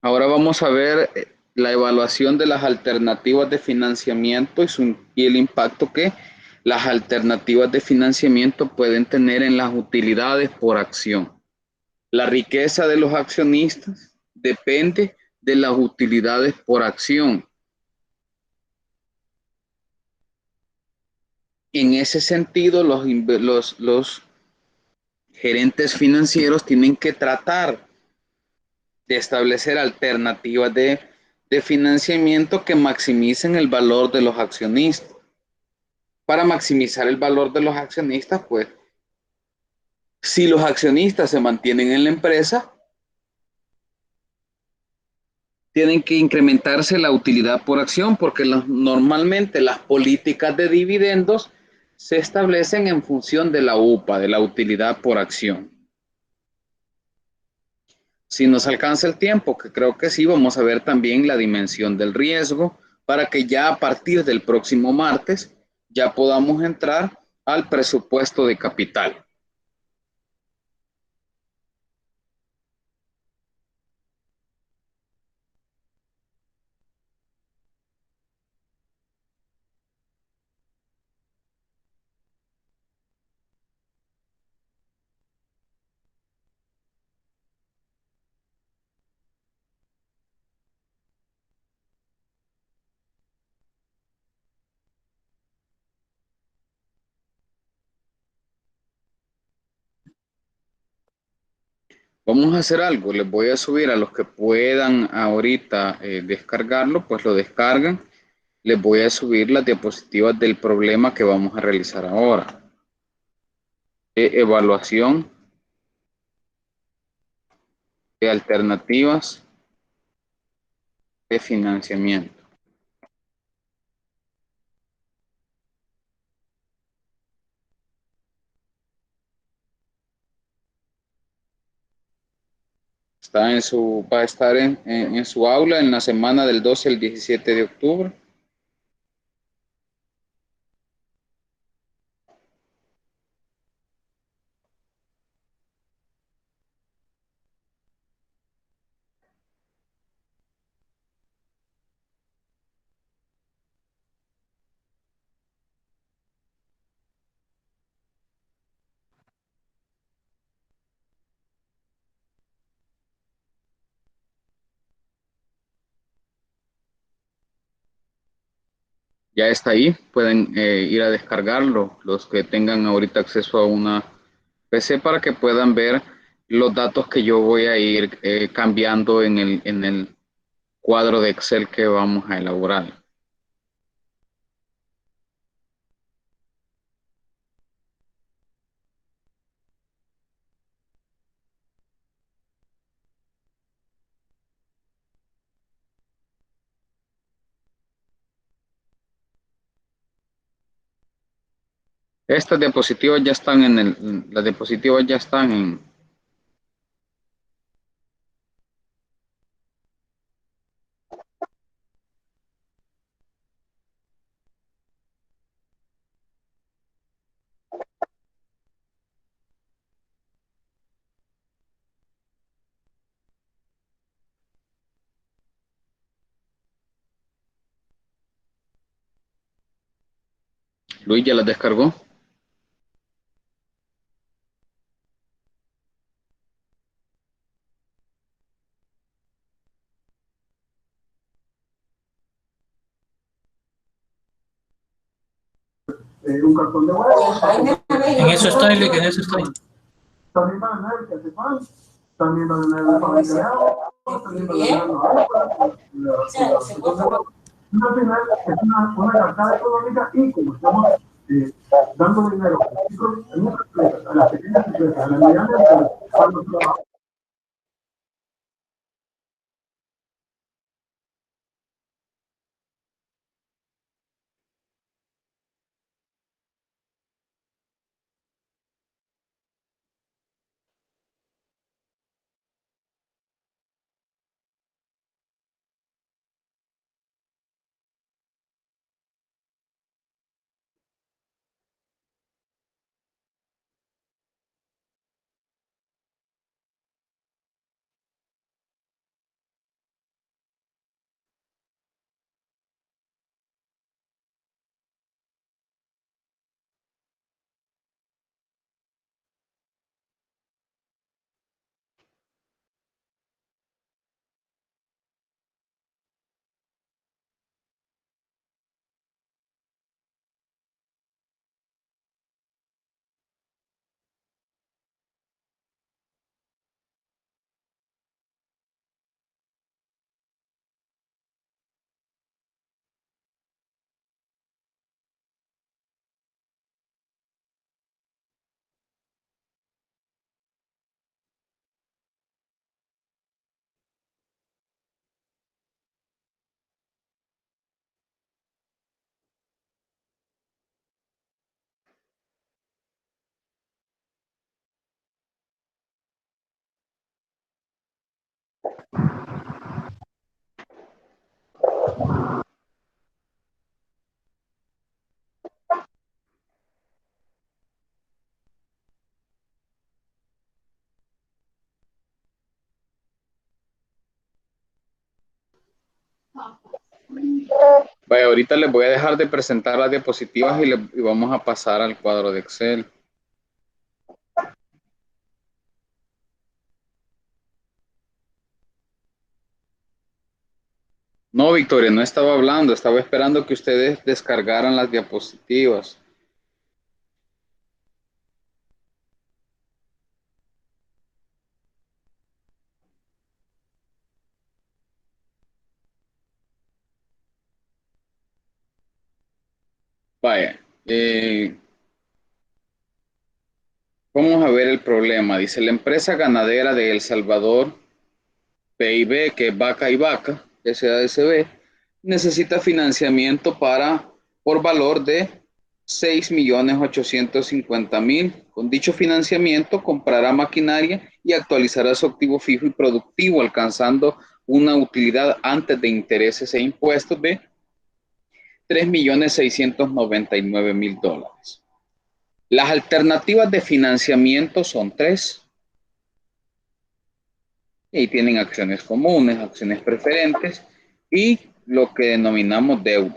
Ahora vamos a ver la evaluación de las alternativas de financiamiento y el impacto que las alternativas de financiamiento pueden tener en las utilidades por acción. La riqueza de los accionistas depende de las utilidades por acción. En ese sentido, los gerentes financieros tienen que tratar de establecer alternativas de financiamiento que maximicen el valor de los accionistas. Para maximizar el valor de los accionistas, pues si los accionistas se mantienen en la empresa, tienen que incrementarse la utilidad por acción porque normalmente las políticas de dividendos se establecen en función de la UPA, de la utilidad por acción. Si nos alcanza el tiempo, que creo que sí, vamos a ver también la dimensión del riesgo para que ya a partir del próximo martes ya podamos entrar al presupuesto de capital. Vamos a hacer algo, les voy a subir a los que puedan ahorita descargarlo, pues lo descargan. Les voy a subir las diapositivas del problema que vamos a realizar ahora. Evaluación de alternativas de financiamiento. Va a estar en su aula en la semana del 12 al 17 de octubre. Ya está ahí, pueden ir a descargarlo los que tengan ahorita acceso a una PC para que puedan ver los datos que yo voy a ir cambiando en el cuadro de Excel que vamos a elaborar. Estas diapositivas ya están las diapositivas ya están en. Luis ya las descargó. Un cartón de huevos. En eso estoy, Lick, en eso estoy. También van a ver que hace pan, también van a ver la fábrica de agua, también van a ver al final es una cartada económica y como estamos dando dinero a muchas empresas, a las pequeñas empresas, a las medianas empresas, a los trabajadores. Vaya, ahorita les voy a dejar de presentar las diapositivas y vamos a pasar al cuadro de Excel. No, Victoria, no estaba hablando, estaba esperando que ustedes descargaran las diapositivas. Vaya, vamos a ver el problema. Dice, la empresa ganadera de El Salvador, PIB, que es Vaca y Vaca, SADCB, necesita financiamiento por valor de 6.850.000. Con dicho financiamiento comprará maquinaria y actualizará su activo fijo y productivo, alcanzando una utilidad antes de intereses e impuestos de $3.699.000. Las alternativas de financiamiento son tres. Y tienen acciones comunes, acciones preferentes y lo que denominamos deuda.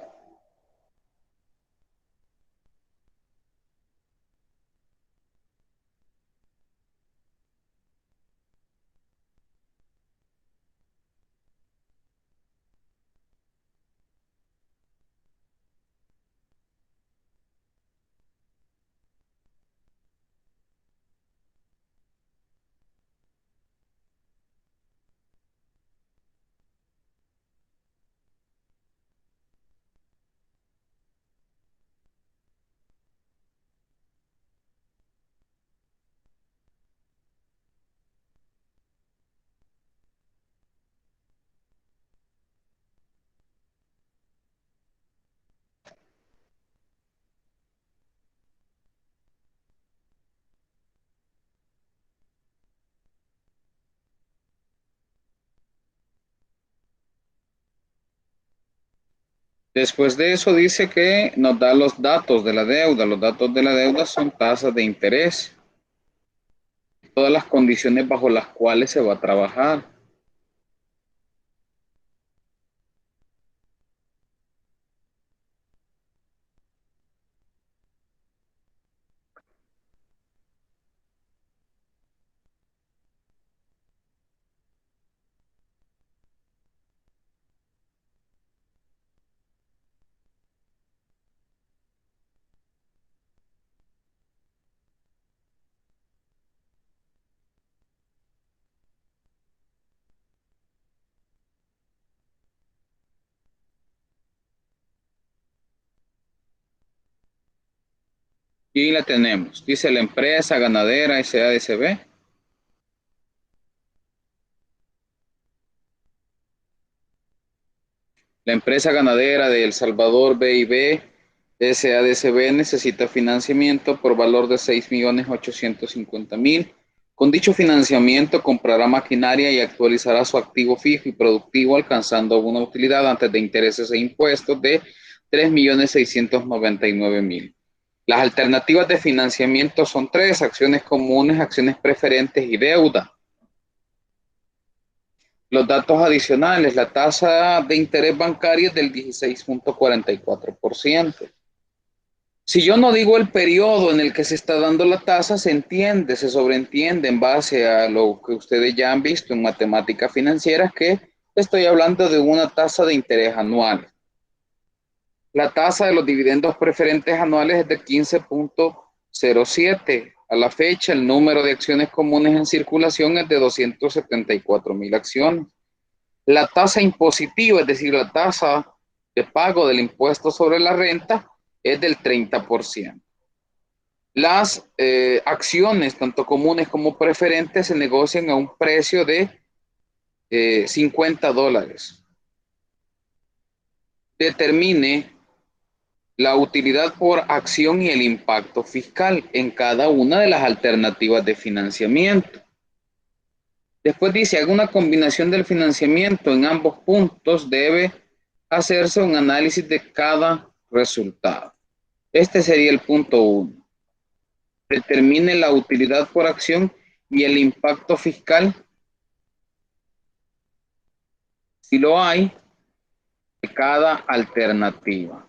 Después de eso dice que nos da los datos de la deuda. Los datos de la deuda son tasas de interés, todas las condiciones bajo las cuales se va a trabajar. Y la tenemos. Dice la empresa ganadera SADCB. La empresa ganadera de El Salvador BIB SADCB necesita financiamiento por valor de 6.850.000. Con dicho financiamiento comprará maquinaria y actualizará su activo fijo y productivo, alcanzando una utilidad antes de intereses e impuestos de 3.699.000. Las alternativas de financiamiento son tres: acciones comunes, acciones preferentes y deuda. Los datos adicionales: la tasa de interés bancaria es del 16.44%. Si yo no digo el periodo en el que se está dando la tasa, se entiende, se sobreentiende en base a lo que ustedes ya han visto en matemáticas financieras, que estoy hablando de una tasa de interés anual. La tasa de los dividendos preferentes anuales es de 15.07. A la fecha, el número de acciones comunes en circulación es de 274.000 acciones. La tasa impositiva, es decir, la tasa de pago del impuesto sobre la renta, es del 30%. Las acciones, tanto comunes como preferentes, se negocian a un precio de $50. Determine la utilidad por acción y el impacto fiscal en cada una de las alternativas de financiamiento. Después dice, haga una combinación del financiamiento en ambos puntos, debe hacerse un análisis de cada resultado. Este sería el punto 1. Determine la utilidad por acción y el impacto fiscal, si lo hay, de cada alternativa.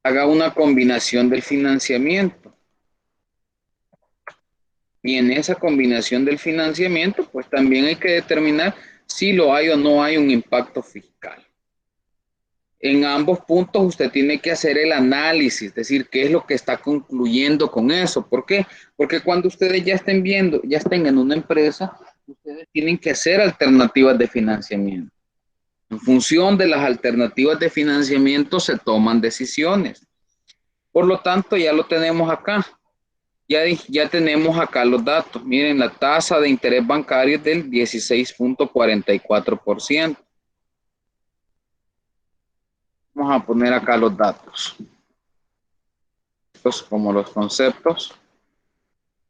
Haga una combinación del financiamiento. Y en esa combinación del financiamiento, pues también hay que determinar si lo hay o no hay un impacto fiscal. En ambos puntos usted tiene que hacer el análisis, es decir, qué es lo que está concluyendo con eso. ¿Por qué? Porque cuando ustedes ya estén viendo, ya estén en una empresa, ustedes tienen que hacer alternativas de financiamiento. En función de las alternativas de financiamiento se toman decisiones. Por lo tanto, ya lo tenemos acá. Ya tenemos acá los datos. Miren, la tasa de interés bancario es del 16.44%. Vamos a poner acá los datos. Estos como los conceptos.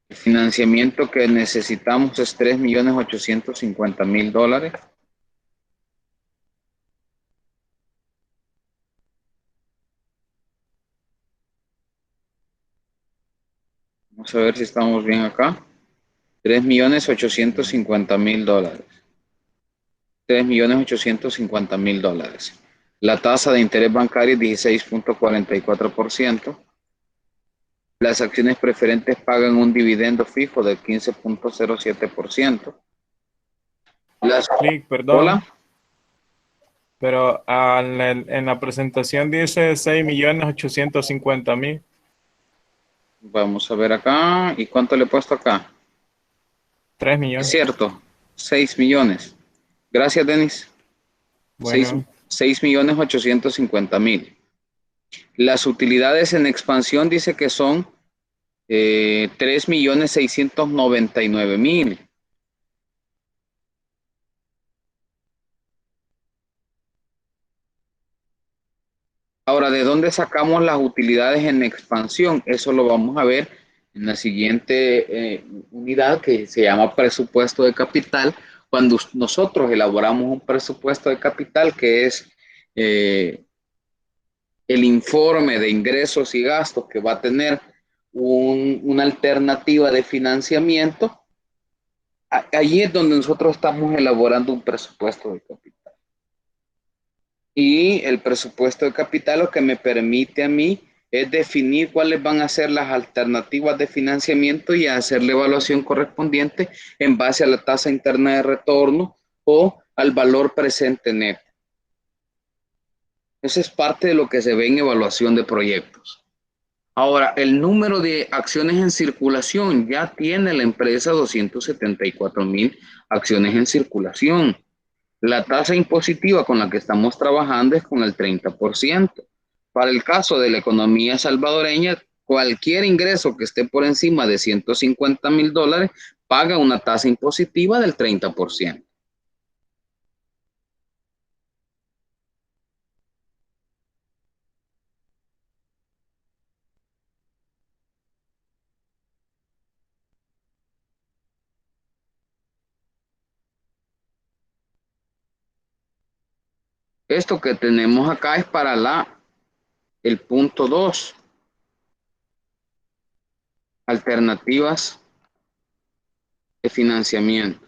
El financiamiento que necesitamos es $3.850.000. Vamos a ver si estamos bien acá. $3.850.000. $3.850.000. La tasa de interés bancario es 16.44%. Las acciones preferentes pagan un dividendo fijo del 15.07%. Clic, perdón. Hola. Pero en la presentación dice 6.850.000. Vamos a ver acá. ¿Y cuánto le he puesto acá? 3 Es millones. cierto, 6 millones. Gracias, Denis. Bueno. 6.850.000. Las utilidades en expansión dice que son 3.699.000. Ahora, ¿de dónde sacamos las utilidades en expansión? Eso lo vamos a ver en la siguiente unidad que se llama presupuesto de capital. Cuando nosotros elaboramos un presupuesto de capital, que es el informe de ingresos y gastos que va a tener una alternativa de financiamiento, allí es donde nosotros estamos elaborando un presupuesto de capital. Y el presupuesto de capital lo que me permite a mí es definir cuáles van a ser las alternativas de financiamiento y hacer la evaluación correspondiente en base a la tasa interna de retorno o al valor presente neto. Eso es parte de lo que se ve en evaluación de proyectos. Ahora, el número de acciones en circulación, ya tiene la empresa 274.000 acciones en circulación. La tasa impositiva con la que estamos trabajando es con el 30%. Para el caso de la economía salvadoreña, cualquier ingreso que esté por encima de $150.000 paga una tasa impositiva del 30%. Esto que tenemos acá es para el punto 2. Alternativas de financiamiento.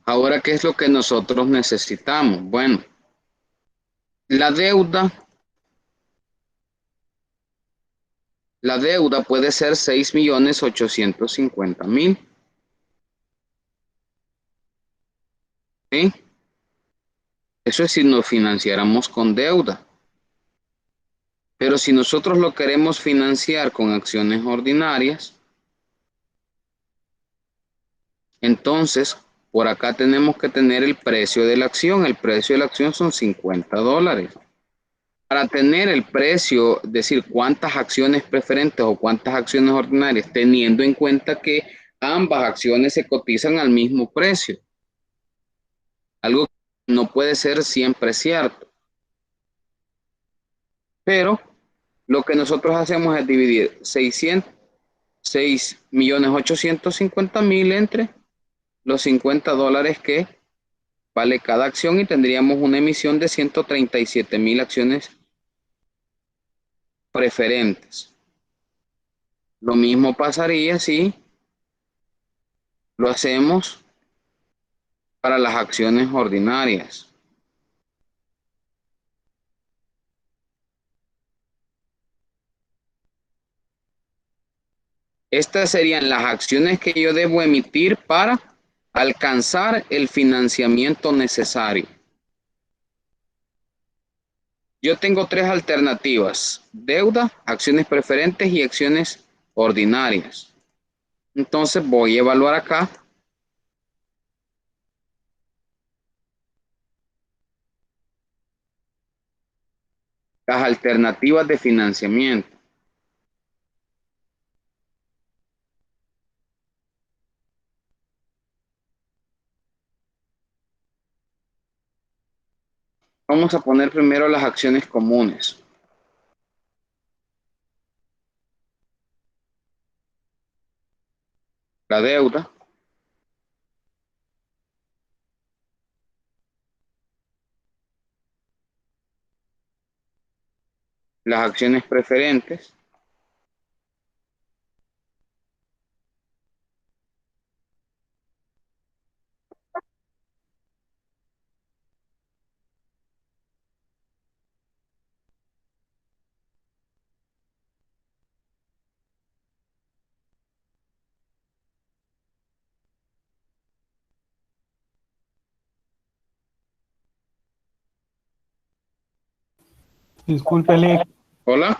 Ahora, ¿qué es lo que nosotros necesitamos? Bueno, la deuda puede ser 6.850.000. ¿Sí? Eso es si nos financiáramos con deuda. Pero si nosotros lo queremos financiar con acciones ordinarias, entonces por acá tenemos que tener el precio de la acción. El precio de la acción son $50. Para tener el precio, es decir, cuántas acciones preferentes o cuántas acciones ordinarias, teniendo en cuenta que ambas acciones se cotizan al mismo precio. Algo que no puede ser siempre cierto. Pero lo que nosotros hacemos es dividir 600 6.850.000 entre los $50 que vale cada acción y tendríamos una emisión de 137.000 acciones preferentes. Lo mismo pasaría si lo hacemos para las acciones ordinarias. Estas serían las acciones que yo debo emitir para alcanzar el financiamiento necesario. Yo tengo tres alternativas: deuda, acciones preferentes y acciones ordinarias. Entonces voy a evaluar acá las alternativas de financiamiento. Vamos a poner primero las acciones comunes. La deuda, las acciones preferentes Disculpe, Lick. Hola.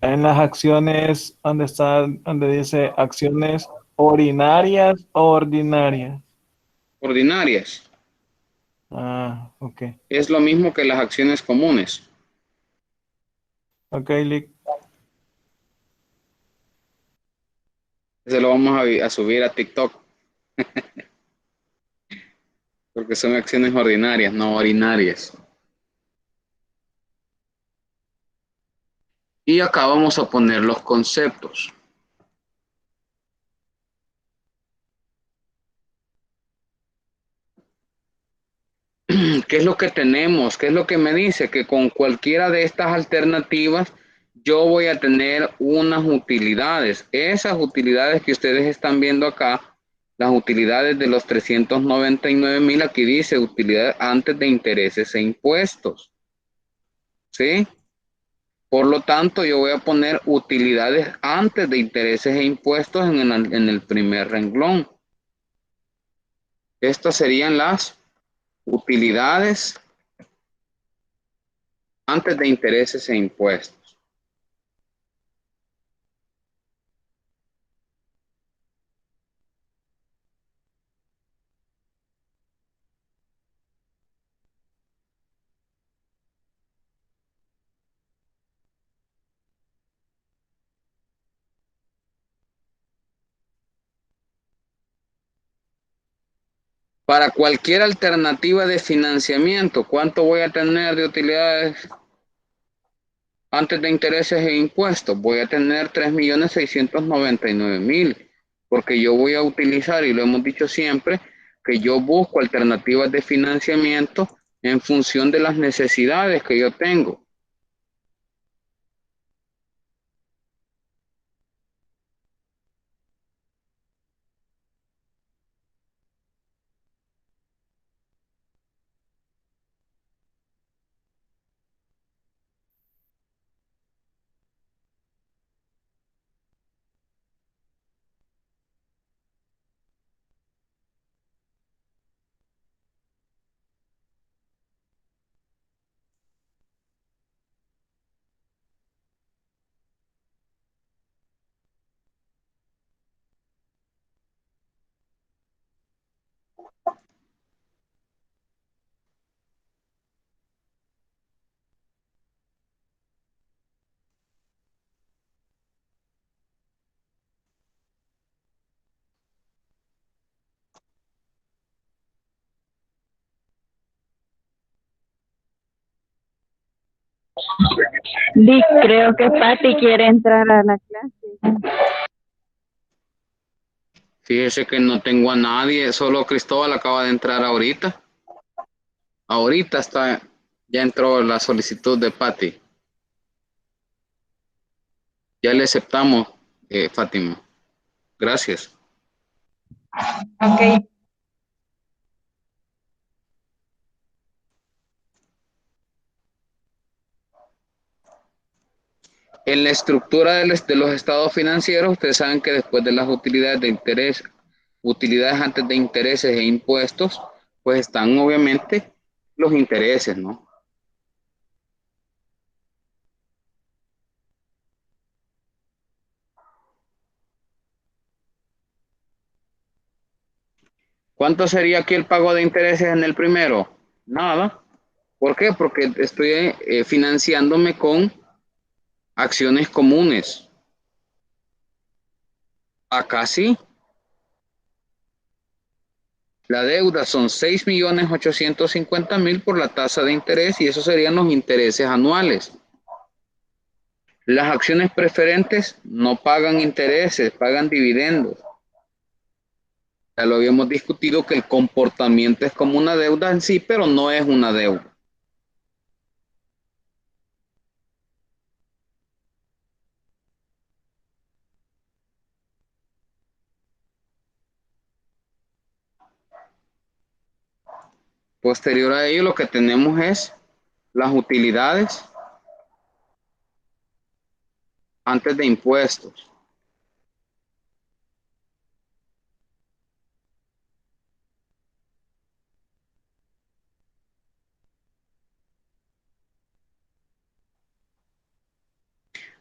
En las acciones, donde está, donde dice acciones ordinarias o ordinarias. Ordinarias. Ah, ok. Es lo mismo que las acciones comunes. Ok, Lick. Se lo vamos a subir a TikTok. Porque son acciones ordinarias, no ordinarias. Y acá vamos a poner los conceptos. ¿Qué es lo que tenemos? ¿Qué es lo que me dice? Que con cualquiera de estas alternativas yo voy a tener unas utilidades. Esas utilidades que ustedes están viendo acá, las utilidades de los 399.000, aquí dice utilidades antes de intereses e impuestos. ¿Sí? Por lo tanto, yo voy a poner utilidades antes de intereses e impuestos en el primer renglón. Estas serían las utilidades antes de intereses e impuestos. Para cualquier alternativa de financiamiento, ¿cuánto voy a tener de utilidades antes de intereses e impuestos? Voy a tener 3.699.000, porque yo voy a utilizar, y lo hemos dicho siempre, que yo busco alternativas de financiamiento en función de las necesidades que yo tengo. Lick, creo que Patty quiere entrar a la clase. Fíjese que no tengo a nadie, solo Cristóbal acaba de entrar ahorita. Ahorita está, ya entró la solicitud de Patty. Ya le aceptamos, Fátima. Gracias. Ok. En la estructura de los estados financieros, ustedes saben que después de las utilidades de interés, utilidades antes de intereses e impuestos, pues están obviamente los intereses, ¿no? ¿Cuánto sería aquí el pago de intereses en el primero? Nada. ¿Por qué? Porque estoy financiándome con acciones comunes. Acá sí. La deuda son 6.850.000 por la tasa de interés y esos serían los intereses anuales. Las acciones preferentes no pagan intereses, pagan dividendos. Ya lo habíamos discutido que el comportamiento es como una deuda en sí, pero no es una deuda. Posterior a ello, lo que tenemos es las utilidades antes de impuestos.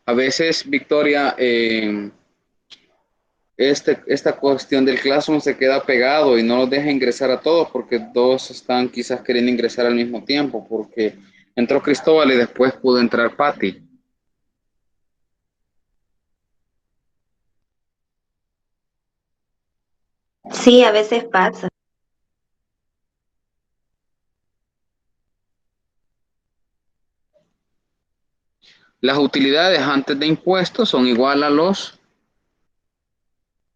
A veces, Victoria, esta cuestión del Classroom se queda pegado y no los deja ingresar a todos porque dos están quizás queriendo ingresar al mismo tiempo, porque entró Cristóbal y después pudo entrar Patty. Sí, a veces pasa. Las utilidades antes de impuestos son igual a las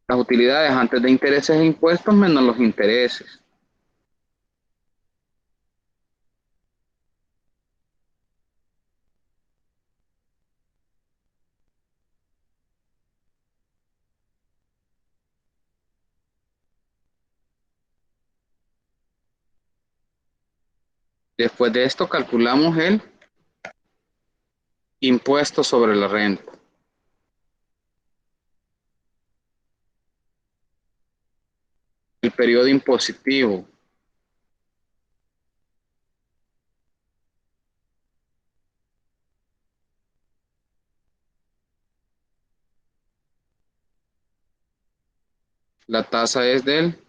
utilidades antes de intereses e impuestos menos los intereses. Después de esto calculamos el impuesto sobre la renta. El periodo impositivo. La tasa es del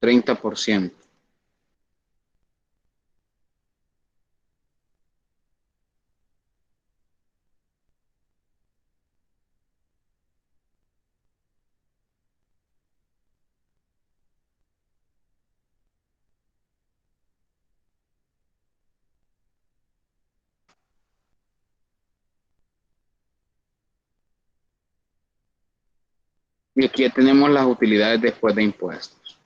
30%. Y aquí ya tenemos las utilidades después de impuestos.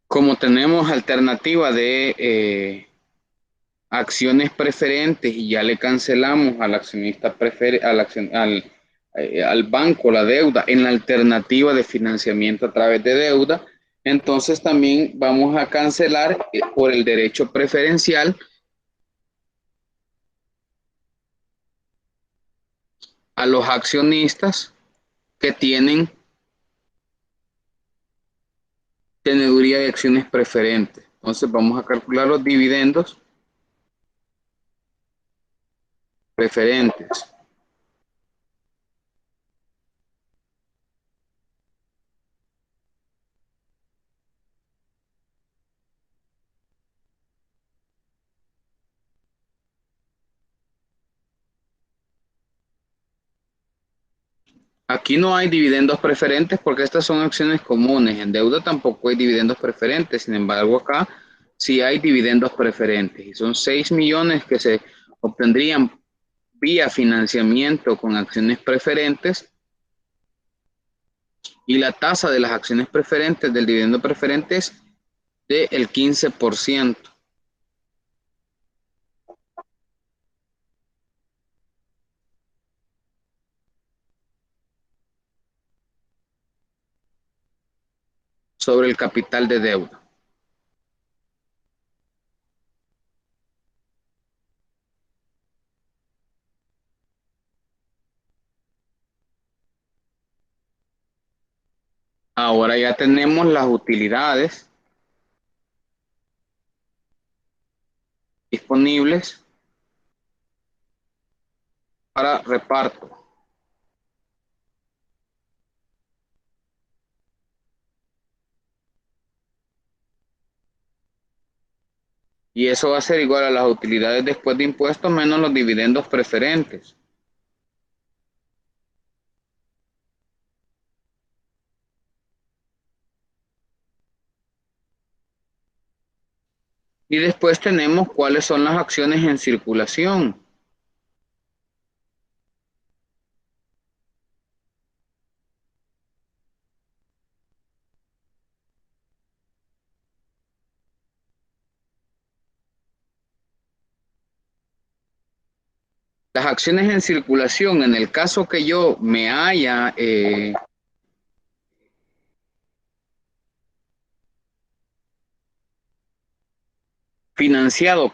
Como tenemos alternativa de acciones preferentes y ya le cancelamos al accionista al banco la deuda en la alternativa de financiamiento a través de deuda, entonces también vamos a cancelar por el derecho preferencial a los accionistas que tienen teneduría de acciones preferentes. Entonces vamos a calcular los dividendos preferentes. Aquí no hay dividendos preferentes porque estas son acciones comunes. En deuda tampoco hay dividendos preferentes. Sin embargo, acá sí hay dividendos preferentes. Y son 6 millones que se obtendrían vía financiamiento con acciones preferentes. Y la tasa de las acciones preferentes del dividendo preferente es del 15%. Sobre el capital de deuda. Ahora ya tenemos las utilidades disponibles para reparto. Y eso va a ser igual a las utilidades después de impuestos menos los dividendos preferentes. Y después tenemos cuáles son las acciones en circulación. Las acciones en circulación, en el caso que yo me haya financiado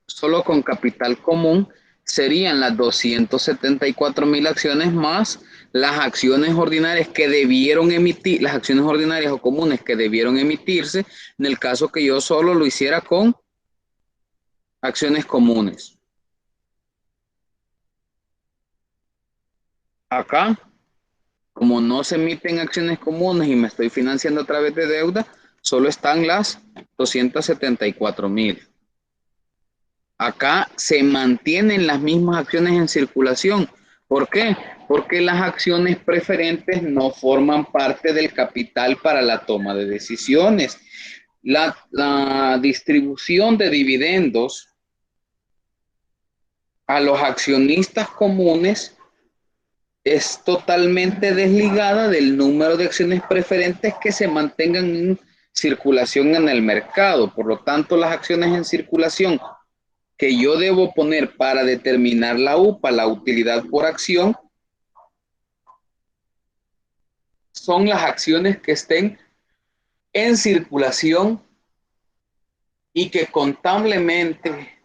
solo con capital común, serían las 274,000 acciones más las acciones ordinarias que debieron emitir, las acciones ordinarias o comunes que debieron emitirse en el caso que yo solo lo hiciera con acciones comunes. Acá, como no se emiten acciones comunes y me estoy financiando a través de deuda, solo están las 274,000. Acá se mantienen las mismas acciones en circulación. ¿Por qué? Porque las acciones preferentes no forman parte del capital para la toma de decisiones. La distribución de dividendos a los accionistas comunes es totalmente desligada del número de acciones preferentes que se mantengan en circulación en el mercado. Por lo tanto, las acciones en circulación que yo debo poner para determinar la UPA, la utilidad por acción, son las acciones que estén en circulación y que contablemente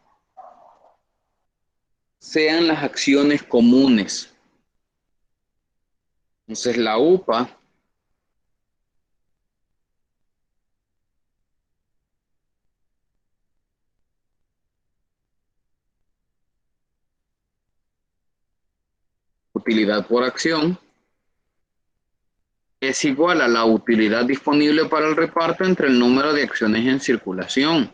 sean las acciones comunes. Entonces la UPA utilidad por acción es igual a la utilidad disponible para el reparto entre el número de acciones en circulación.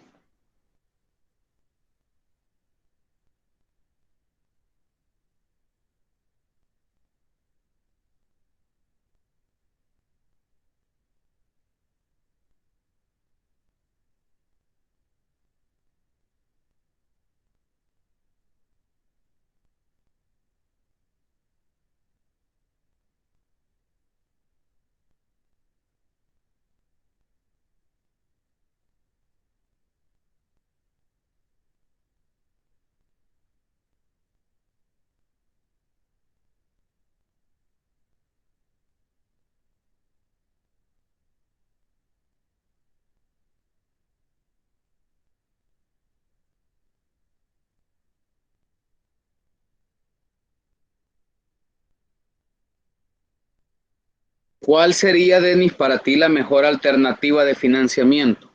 ¿Cuál sería, Denis, para ti la mejor alternativa de financiamiento?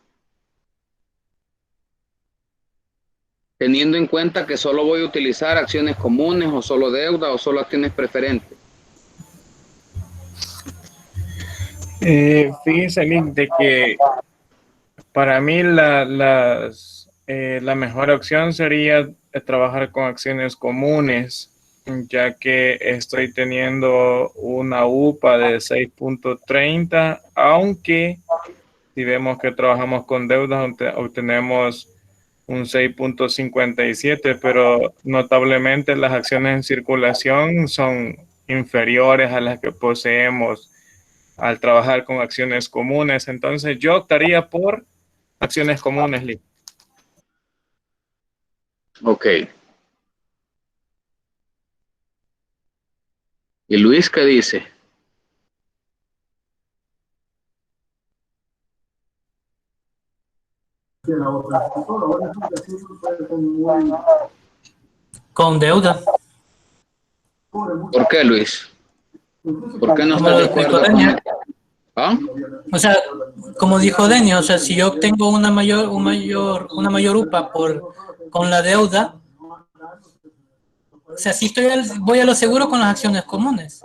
Teniendo en cuenta que solo voy a utilizar acciones comunes o solo deuda o solo acciones preferentes. Fíjese, Link, de que para mí la mejor opción sería trabajar con acciones comunes, ya que estoy teniendo una UPA de 6.30, aunque si vemos que trabajamos con deudas, obtenemos un 6.57, pero notablemente las acciones en circulación son inferiores a las que poseemos al trabajar con acciones comunes. Entonces yo optaría por acciones comunes, Lee. Ok. ¿Y Luis qué dice? Que la otra, ahora resulta que siempre puede ser muy Con deuda, pobre, mucho, ¿Por qué, Luis? incluso ¿Por qué no como estás lo de explicó acuerdo con Denia. él? ¿Ah? O sea, como dijo Denio, o sea, si yo obtengo una mayor UPA con la deuda, o sea, si voy a lo seguro con las acciones comunes.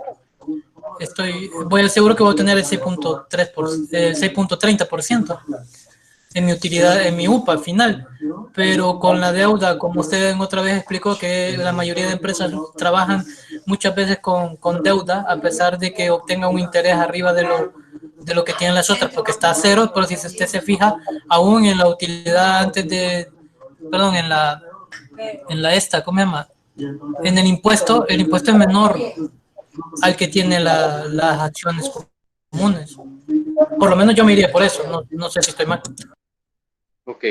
Voy al seguro que voy a tener el 6.30% en mi utilidad, en mi UPA final. Pero con la deuda, como usted otra vez explicó, que la mayoría de empresas trabajan muchas veces con deuda, a pesar de que obtenga un interés arriba de lo que tienen las otras, porque está a cero, pero si usted se fija, aún en la utilidad perdón, en la esta, ¿cómo se llama? En el impuesto es menor al que tiene las acciones comunes. Por lo menos yo me iría por eso, no sé si estoy mal. Ok.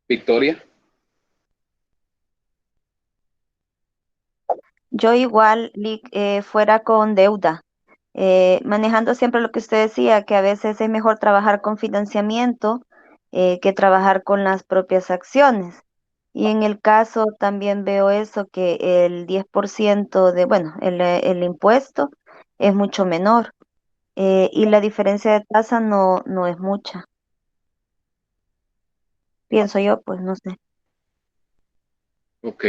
Victoria. Yo igual fuera con deuda, manejando siempre lo que usted decía, que a veces es mejor trabajar con financiamiento que trabajar con las propias acciones. Y en el caso también veo eso, que el 10% bueno, el impuesto es mucho menor y la diferencia de tasa no es mucha, pienso yo, pues no sé. Ok.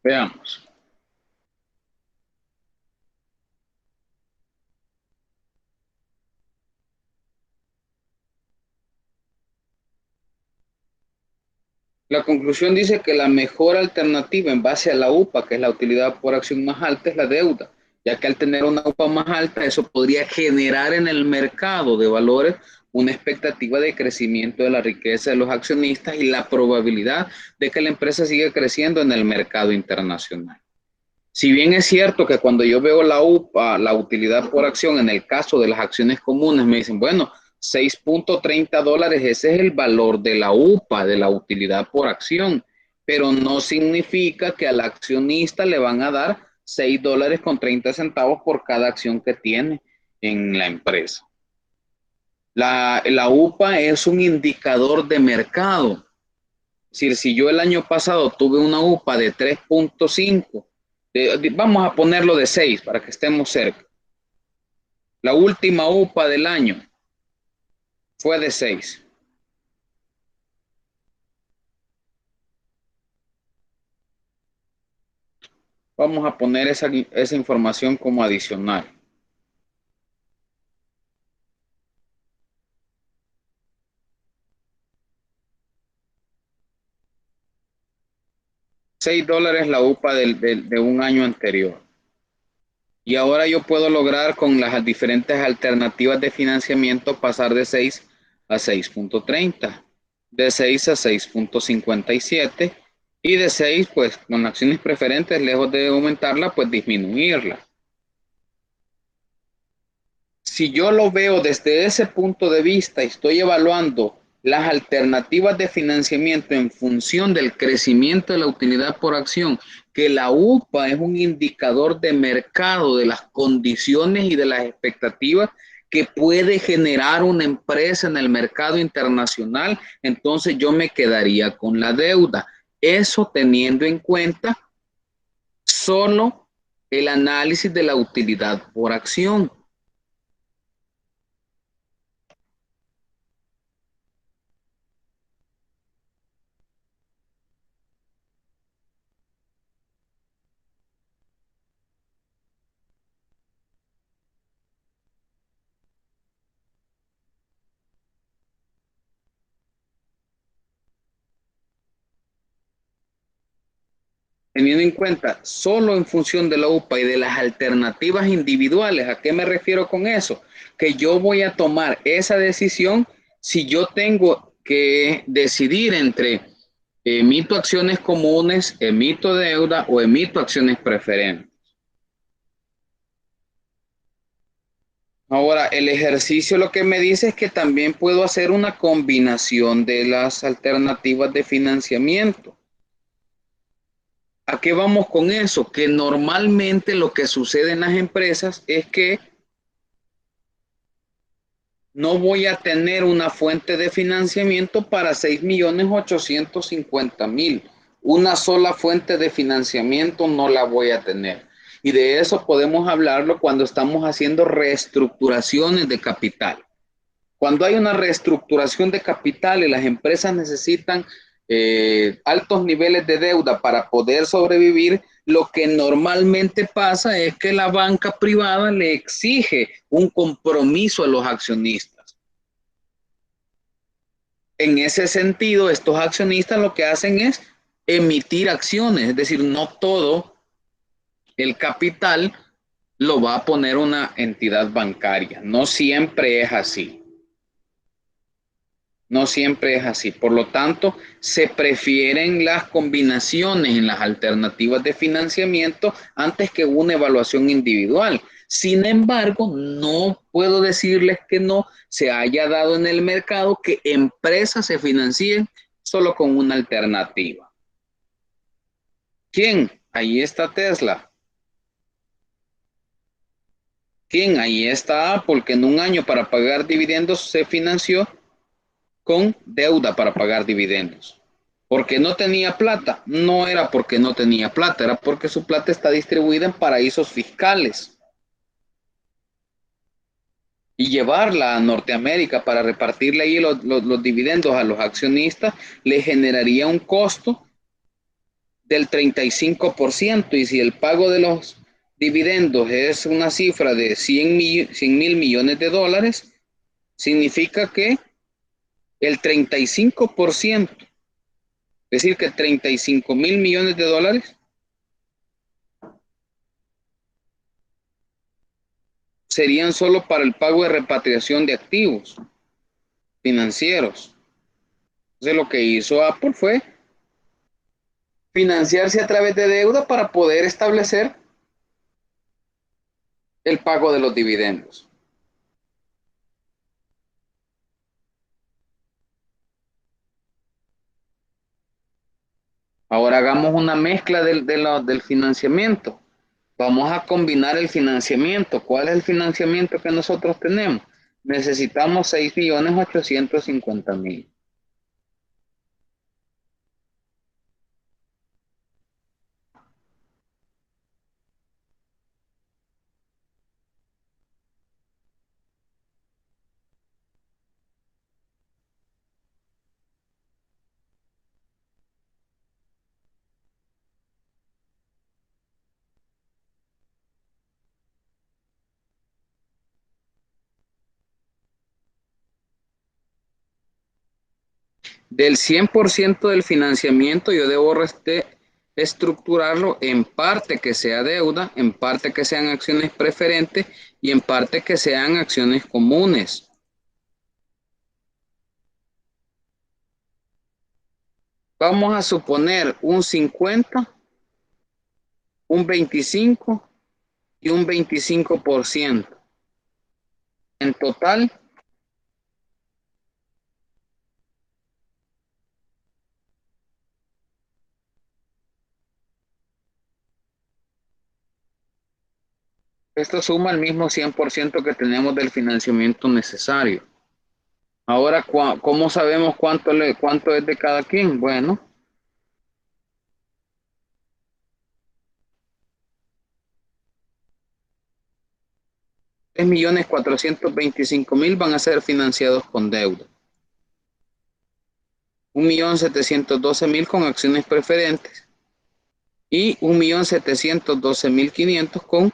Veamos. La conclusión dice que la mejor alternativa en base a la UPA, que es la utilidad por acción más alta, es la deuda, ya que al tener una UPA más alta, eso podría generar en el mercado de valores una expectativa de crecimiento de la riqueza de los accionistas y la probabilidad de que la empresa siga creciendo en el mercado internacional. Si bien es cierto que cuando yo veo la UPA, la utilidad por acción, en el caso de las acciones comunes, me dicen, bueno, $6.30, ese es el valor de la UPA, de la utilidad por acción, pero no significa que al accionista le van a dar $6.30 por cada acción que tiene. en la empresa. La UPA es un indicador de mercado. Es decir, si yo el año pasado tuve una UPA de 3.5, vamos a ponerlo de 6 para que estemos cerca. La última UPA del año fue de 6. Vamos a poner esa información como adicional. $6 la UPA de un año anterior. Y ahora yo puedo lograr con las diferentes alternativas de financiamiento pasar de 6 a 6.30, de 6 a 6.57 y de 6, pues con acciones preferentes, lejos de aumentarla, pues disminuirla. Si yo lo veo desde ese punto de vista y estoy evaluando las alternativas de financiamiento en función del crecimiento de la utilidad por acción, que la UPA es un indicador de mercado de las condiciones y de las expectativas que puede generar una empresa en el mercado internacional, entonces yo me quedaría con la deuda. Eso teniendo en cuenta solo el análisis de la utilidad por acción. Teniendo en cuenta solo en función de la UPA y de las alternativas individuales. ¿A qué me refiero con eso? Que yo voy a tomar esa decisión si yo tengo que decidir entre emito acciones comunes, emito deuda o emito acciones preferentes. Ahora, el ejercicio lo que me dice es que también puedo hacer una combinación de las alternativas de financiamiento. ¿A qué vamos con eso? Que normalmente lo que sucede en las empresas es que no voy a tener una fuente de financiamiento para 6.850.000. Una sola fuente de financiamiento no la voy a tener. Y de eso podemos hablarlo cuando estamos haciendo reestructuraciones de capital. Cuando hay una reestructuración de capital y las empresas necesitan altos niveles de deuda para poder sobrevivir, lo que normalmente pasa es que la banca privada le exige un compromiso a los accionistas. En ese sentido, estos accionistas lo que hacen es emitir acciones, es decir, no todo el capital lo va a poner una entidad bancaria. No siempre es así. No siempre es así. Por lo tanto, se prefieren las combinaciones en las alternativas de financiamiento antes que una evaluación individual. Sin embargo, no puedo decirles que no se haya dado en el mercado que empresas se financien solo con una alternativa. ¿Quién? Ahí está Tesla. ¿Quién? Ahí está Apple, que en un año para pagar dividendos se financió con deuda para pagar dividendos. ¿Porque no tenía plata? No era porque no tenía plata, era porque su plata está distribuida en paraísos fiscales. Y llevarla a Norteamérica para repartirle ahí los dividendos a los accionistas le generaría un costo del 35%. Y si el pago de los dividendos es una cifra de 100.000 millones de dólares, significa que el 35%, es decir, que 35.000 millones de dólares serían solo para el pago de repatriación de activos financieros. Entonces lo que hizo Apple fue financiarse a través de deuda para poder establecer el pago de los dividendos. Ahora hagamos una mezcla del financiamiento. Vamos a combinar el financiamiento. ¿Cuál es el financiamiento que nosotros tenemos? Necesitamos 6.850.000. Del 100% del financiamiento yo debo estructurarlo en parte que sea deuda, en parte que sean acciones preferentes y en parte que sean acciones comunes. Vamos a suponer un 50, un 25 y un 25%. En total, esto suma el mismo 100% que tenemos del financiamiento necesario. Ahora, ¿cómo sabemos cuánto es de cada quien? Bueno, $3.425.000 van a ser financiados con deuda. 1.712.000 con acciones preferentes y 1.712.500 con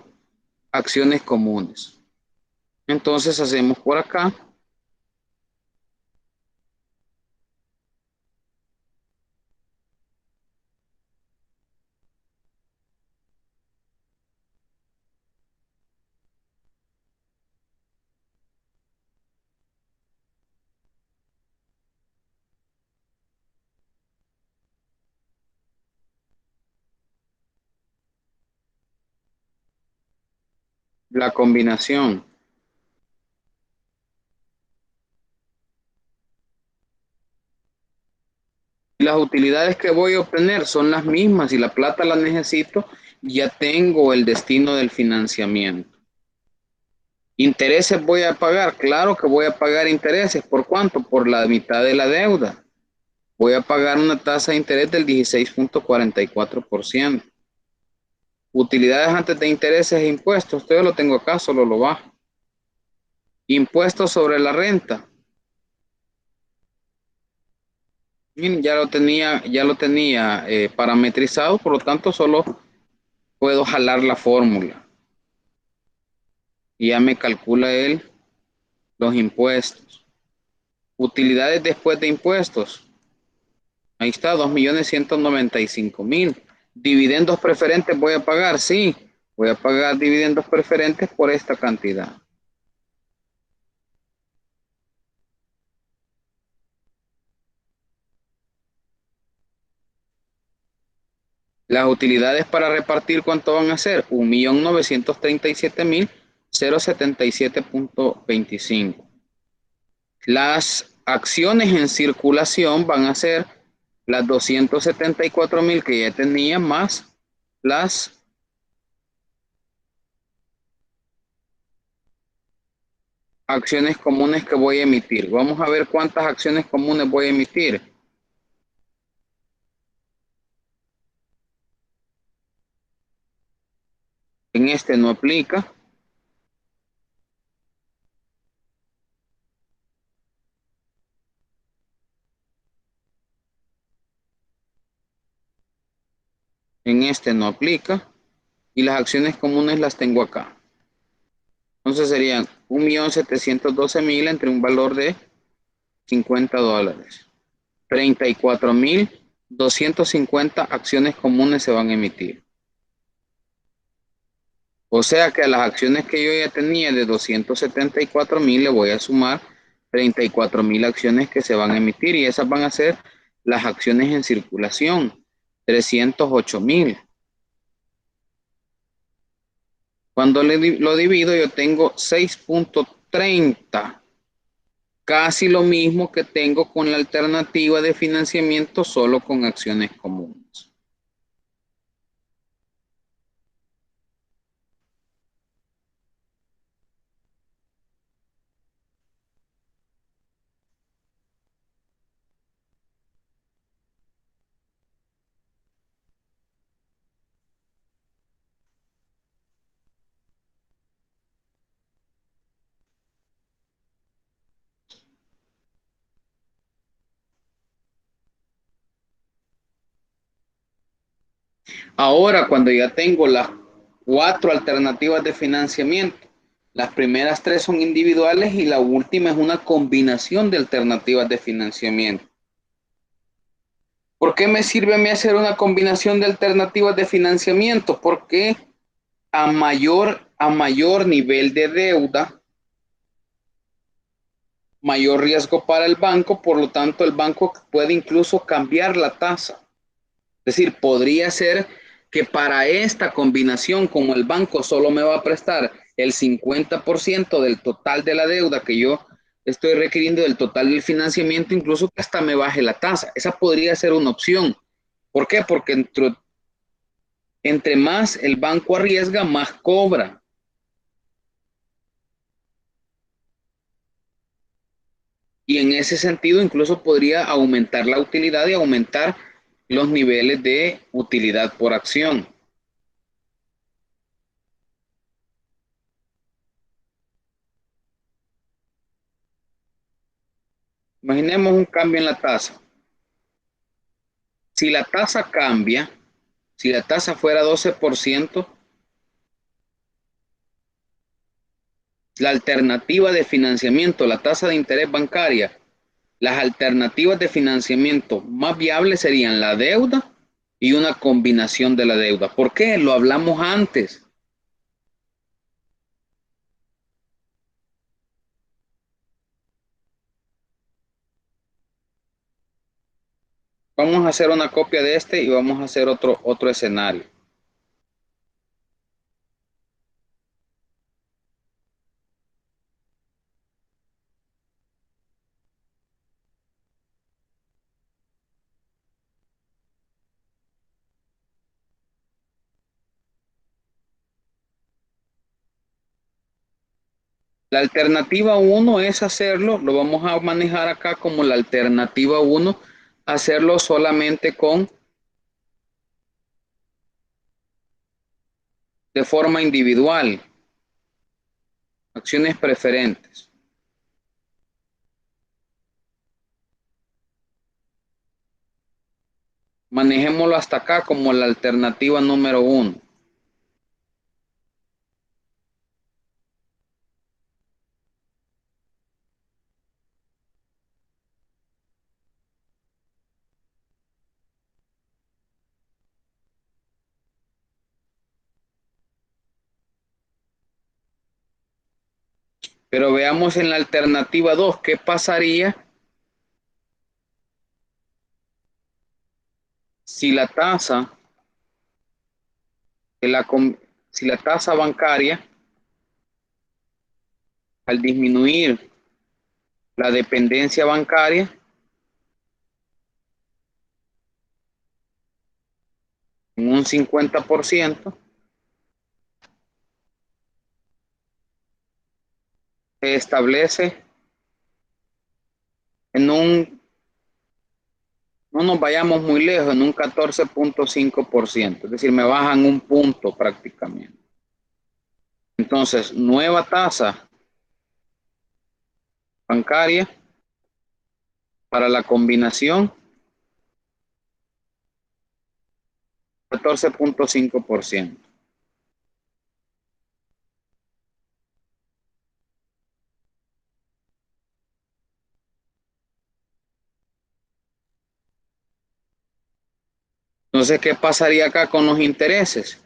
acciones comunes. Entonces hacemos por acá la combinación. Las utilidades que voy a obtener son las mismas y la plata la necesito, ya tengo el destino del financiamiento. ¿Intereses voy a pagar? Claro que voy a pagar intereses. ¿Por cuánto? Por la mitad de la deuda. Voy a pagar una tasa de interés del 16.44%. Utilidades antes de intereses e impuestos. Esto yo lo tengo acá, solo lo bajo. Impuestos sobre la renta. Ya lo tenía parametrizado, por lo tanto solo puedo jalar la fórmula. Y ya me calcula él los impuestos. Utilidades después de impuestos. Ahí está, 2.195.000. Dividendos preferentes voy a pagar, sí. Voy a pagar dividendos preferentes por esta cantidad. Las utilidades para repartir, ¿cuánto van a ser? 1.937.077.25. Las acciones en circulación van a ser las 274.000 que ya tenía más las acciones comunes que voy a emitir. Vamos a ver cuántas acciones comunes voy a emitir. En este no aplica. En este no aplica. Y las acciones comunes las tengo acá. Entonces serían 1.712.000 entre un valor de $50. 34.250 acciones comunes se van a emitir. O sea que a las acciones que yo ya tenía de 274.000 le voy a sumar 34.000 acciones que se van a emitir y esas van a ser las acciones en circulación, 308.000. Cuando lo divido yo tengo 6.30. Casi lo mismo que tengo con la alternativa de financiamiento solo con acciones comunes. Ahora, cuando ya tengo las 4 alternativas de financiamiento, las primeras 3 son individuales y la última es una combinación de alternativas de financiamiento. ¿Por qué me sirve a mí hacer una combinación de alternativas de financiamiento? Porque a mayor nivel de deuda, mayor riesgo para el banco, por lo tanto el banco puede incluso cambiar la tasa. Es decir, podría ser que para esta combinación, como el banco solo me va a prestar el 50% del total de la deuda que yo estoy requiriendo, del total del financiamiento, incluso que hasta me baje la tasa. Esa podría ser una opción. ¿Por qué? Porque entre más el banco arriesga, más cobra. Y en ese sentido incluso podría aumentar la utilidad y aumentar los niveles de utilidad por acción. Imaginemos un cambio en la tasa. Si la tasa cambia, si la tasa fuera 12%, la alternativa de financiamiento, la tasa de interés bancaria, las alternativas de financiamiento más viables serían la deuda y una combinación de la deuda. ¿Por qué? Lo hablamos antes. Vamos a hacer una copia de este y vamos a hacer otro escenario. La alternativa 1 es hacerlo, lo vamos a manejar acá como la alternativa 1, hacerlo solamente de forma individual, acciones preferentes. Manejémoslo hasta acá como la alternativa número 1. Pero veamos en la alternativa 2, ¿qué pasaría si la tasa, si la tasa bancaria, al disminuir la dependencia bancaria, en un 50%, se establece en no nos vayamos muy lejos, en un 14.5%, es decir, me bajan un punto prácticamente. Entonces, nueva tasa bancaria para la combinación, 14.5%. Entonces, ¿qué pasaría acá con los intereses?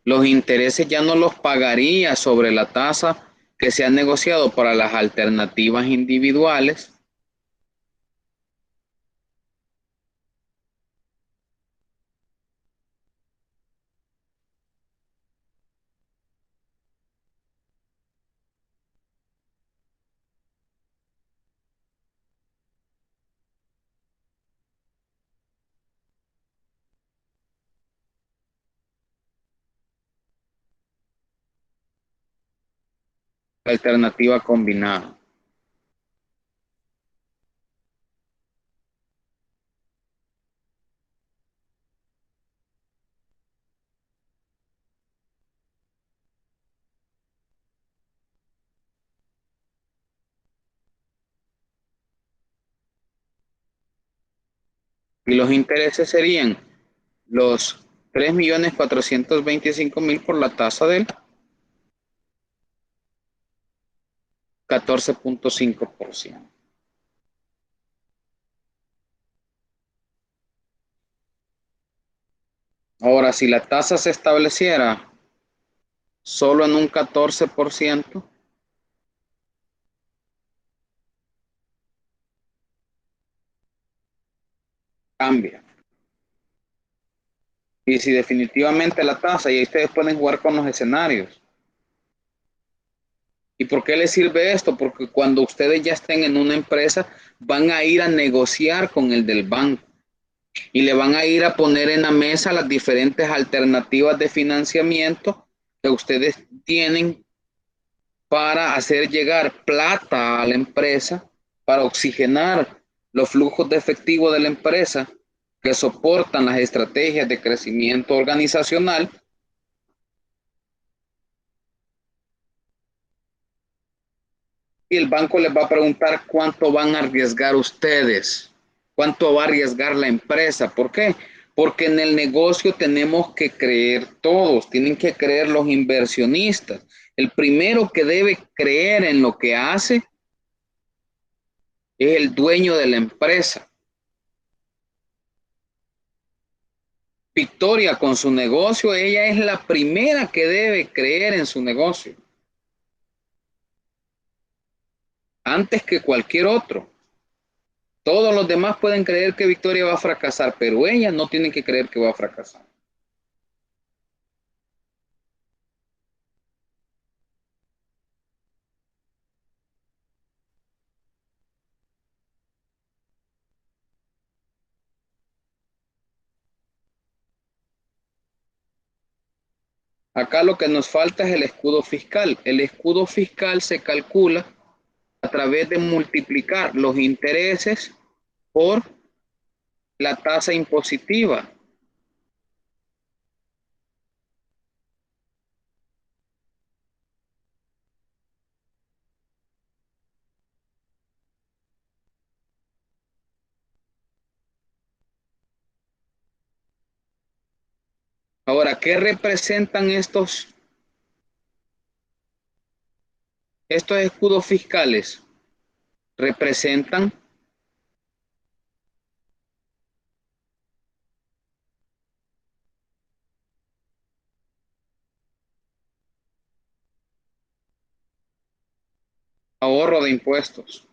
Los intereses ya no los pagaría sobre la tasa que se ha negociado para las alternativas individuales. Alternativa combinada. Y los intereses serían los 3.425.000 por la tasa del 14.5%. Ahora, si la tasa se estableciera solo en un 14%, cambia. Y si definitivamente la tasa, y ahí ustedes pueden jugar con los escenarios. ¿Y por qué les sirve esto? Porque cuando ustedes ya estén en una empresa, van a ir a negociar con el del banco y le van a ir a poner en la mesa las diferentes alternativas de financiamiento que ustedes tienen para hacer llegar plata a la empresa, para oxigenar los flujos de efectivo de la empresa que soportan las estrategias de crecimiento organizacional. Y el banco les va a preguntar cuánto van a arriesgar ustedes, cuánto va a arriesgar la empresa. ¿Por qué? Porque en el negocio tenemos que creer todos, tienen que creer los inversionistas. El primero que debe creer en lo que hace es el dueño de la empresa. Victoria con su negocio, ella es la primera que debe creer en su negocio, antes que cualquier otro. Todos los demás pueden creer que Victoria va a fracasar, pero ella no tiene que creer que va a fracasar. Acá lo que nos falta es el escudo fiscal. El escudo fiscal se calcula a través de multiplicar los intereses por la tasa impositiva. Ahora, ¿qué representan estos escudos fiscales? Representan ahorro de impuestos.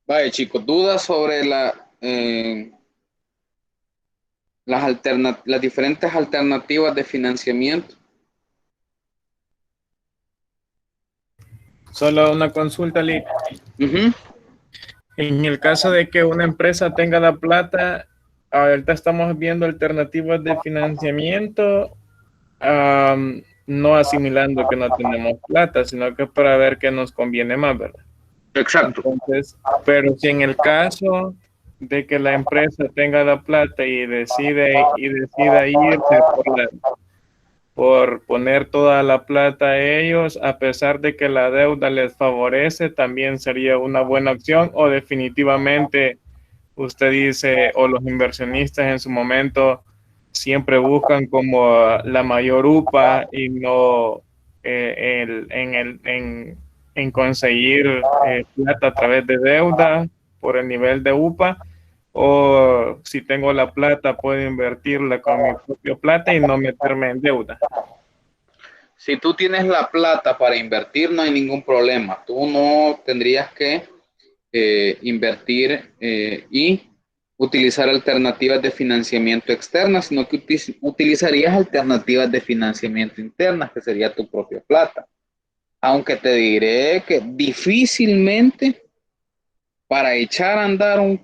Vaya, chicos, dudas sobre las diferentes alternativas de financiamiento. Solo una consulta, Lick. En el caso de que una empresa tenga la plata ahorita estamos viendo alternativas de financiamiento, no asimilando que no tenemos plata, sino que para ver qué nos conviene más, ¿verdad? Exacto. Entonces, pero si en el caso de que la empresa tenga la plata y decida irse por poner toda la plata a ellos, a pesar de que la deuda les favorece, también sería una buena opción, o definitivamente usted dice, o los inversionistas en su momento siempre buscan como la mayor UPA y no en conseguir plata a través de deuda por el nivel de UPA, o si tengo la plata puedo invertirla con mi propia plata y no meterme en deuda. Si tú tienes la plata para invertir, no hay ningún problema. Tú no tendrías que invertir y utilizar alternativas de financiamiento externas, sino que utilizarías alternativas de financiamiento internas, que sería tu propia plata. Aunque te diré que difícilmente para echar a andar un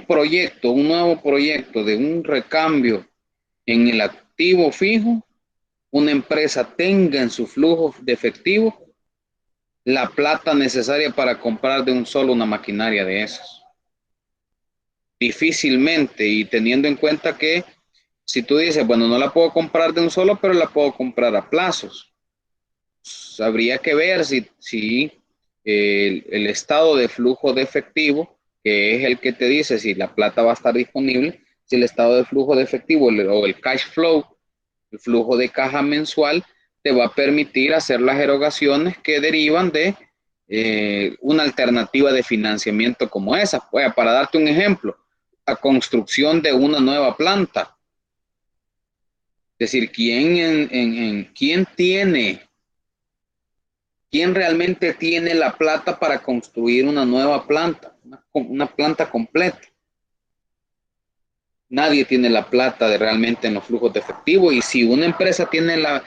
proyecto, un nuevo proyecto de un recambio en el activo fijo, una empresa tenga en su flujo de efectivo la plata necesaria para comprar de un solo una maquinaria de esas. Difícilmente, y teniendo en cuenta que si tú dices, bueno, no la puedo comprar de un solo, pero la puedo comprar a plazos. Habría que ver si el estado de flujo de efectivo, que es el que te dice si la plata va a estar disponible, si el estado de flujo de efectivo o el cash flow, el flujo de caja mensual, te va a permitir hacer las erogaciones que derivan de una alternativa de financiamiento como esa. Pues, para darte un ejemplo, la construcción de una nueva planta. Es decir, ¿quién realmente tiene la plata para construir una nueva planta? Una planta completa. Nadie tiene la plata realmente en los flujos de efectivo, y si una empresa tiene la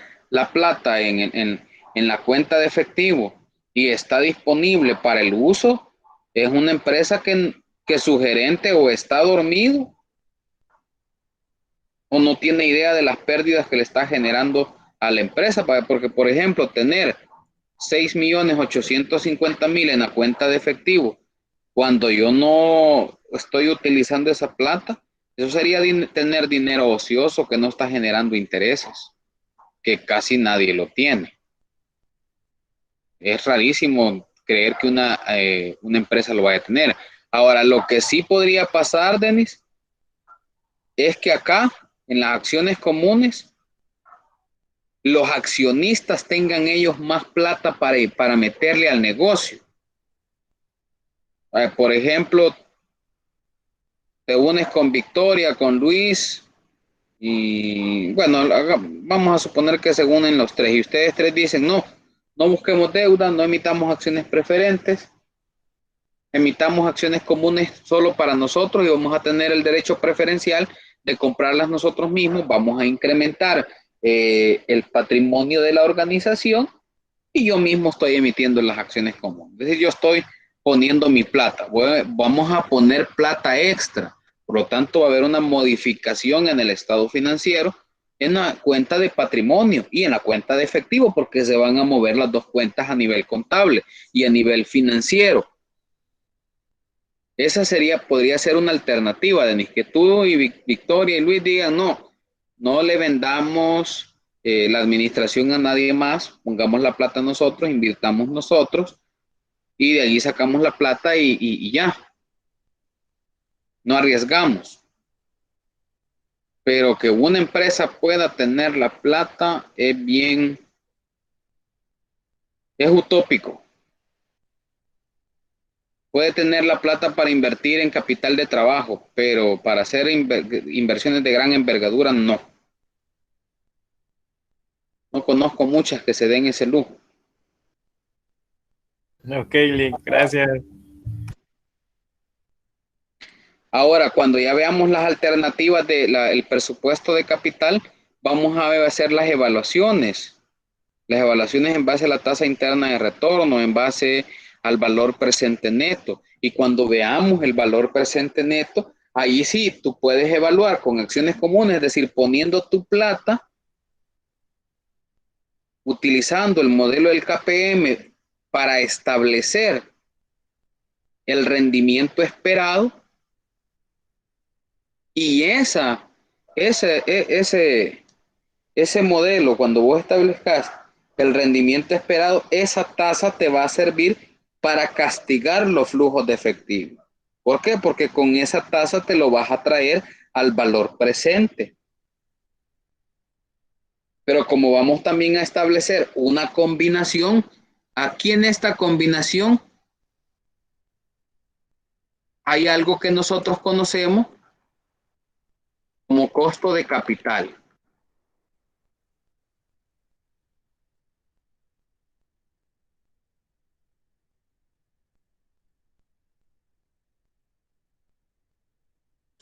plata en la cuenta de efectivo y está disponible para el uso, es una empresa que su gerente o está dormido o no tiene idea de las pérdidas que le está generando a la empresa, porque por ejemplo tener 6.850.000 en la cuenta de efectivo cuando yo no estoy utilizando esa plata, eso sería tener dinero ocioso que no está generando intereses, que casi nadie lo tiene. Es rarísimo creer que una empresa lo vaya a tener. Ahora, lo que sí podría pasar, Denis, es que acá, en las acciones comunes, los accionistas tengan ellos más plata para meterle al negocio. Por ejemplo, te unes con Victoria, con Luis, y bueno, vamos a suponer que se unen los tres y ustedes tres dicen, no busquemos deuda, no emitamos acciones preferentes, emitamos acciones comunes solo para nosotros y vamos a tener el derecho preferencial de comprarlas nosotros mismos, vamos a incrementar el patrimonio de la organización y yo mismo estoy emitiendo las acciones comunes. Es decir, yo estoy poniendo mi plata, vamos a poner plata extra, por lo tanto va a haber una modificación en el estado financiero, en la cuenta de patrimonio y en la cuenta de efectivo, porque se van a mover las dos cuentas a nivel contable y a nivel financiero. Esa podría ser una alternativa, Denis, que tú y Victoria y Luis digan, no le vendamos la administración a nadie más, pongamos la plata nosotros, invirtamos nosotros y de allí sacamos la plata y ya. No arriesgamos. Pero que una empresa pueda tener la plata es utópico. Puede tener la plata para invertir en capital de trabajo, pero para hacer inversiones de gran envergadura, no. No conozco muchas que se den ese lujo. Ok, Lick, gracias. Ahora, cuando ya veamos las alternativas del presupuesto de capital, vamos a hacer las evaluaciones. Las evaluaciones en base a la tasa interna de retorno, en base al valor presente neto. Y cuando veamos el valor presente neto, Ahí sí, tú puedes evaluar con acciones comunes, es decir, poniendo tu plata, utilizando el modelo del KPM para establecer el rendimiento esperado y ese modelo, cuando vos establezcas el rendimiento esperado, esa tasa te va a servir para castigar los flujos de efectivo. ¿Por qué? Porque con esa tasa te lo vas a traer al valor presente. Pero como vamos también a establecer una combinación, aquí en esta combinación hay algo que nosotros conocemos como costo de capital.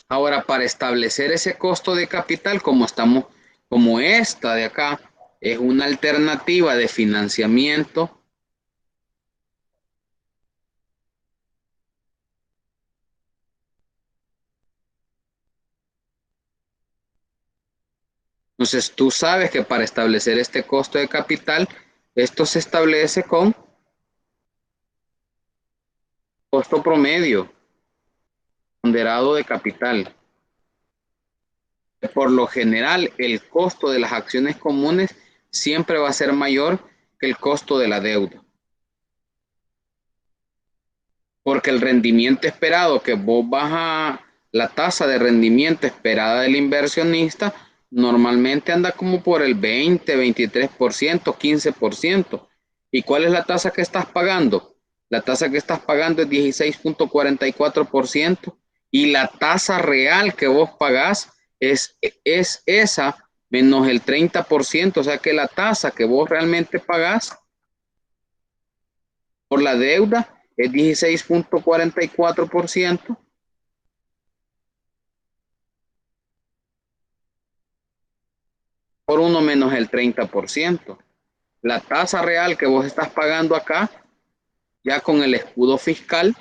Ahora, para establecer ese costo de capital, como esta de acá, es una alternativa de financiamiento, entonces tú sabes que para establecer este costo de capital, esto se establece con costo promedio ponderado de capital. Por lo general, el costo de las acciones comunes siempre va a ser mayor que el costo de la deuda. Porque el rendimiento esperado que vos la tasa de rendimiento esperada del inversionista normalmente anda como por el 20, 23%, 15%. ¿Y cuál es la tasa que estás pagando? La tasa que estás pagando es 16.44% y la tasa real que vos pagás es esa menos el 30%, o sea que la tasa que vos realmente pagás por la deuda es 16.44% por uno menos el 30%. La tasa real que vos estás pagando acá, ya con el escudo fiscal,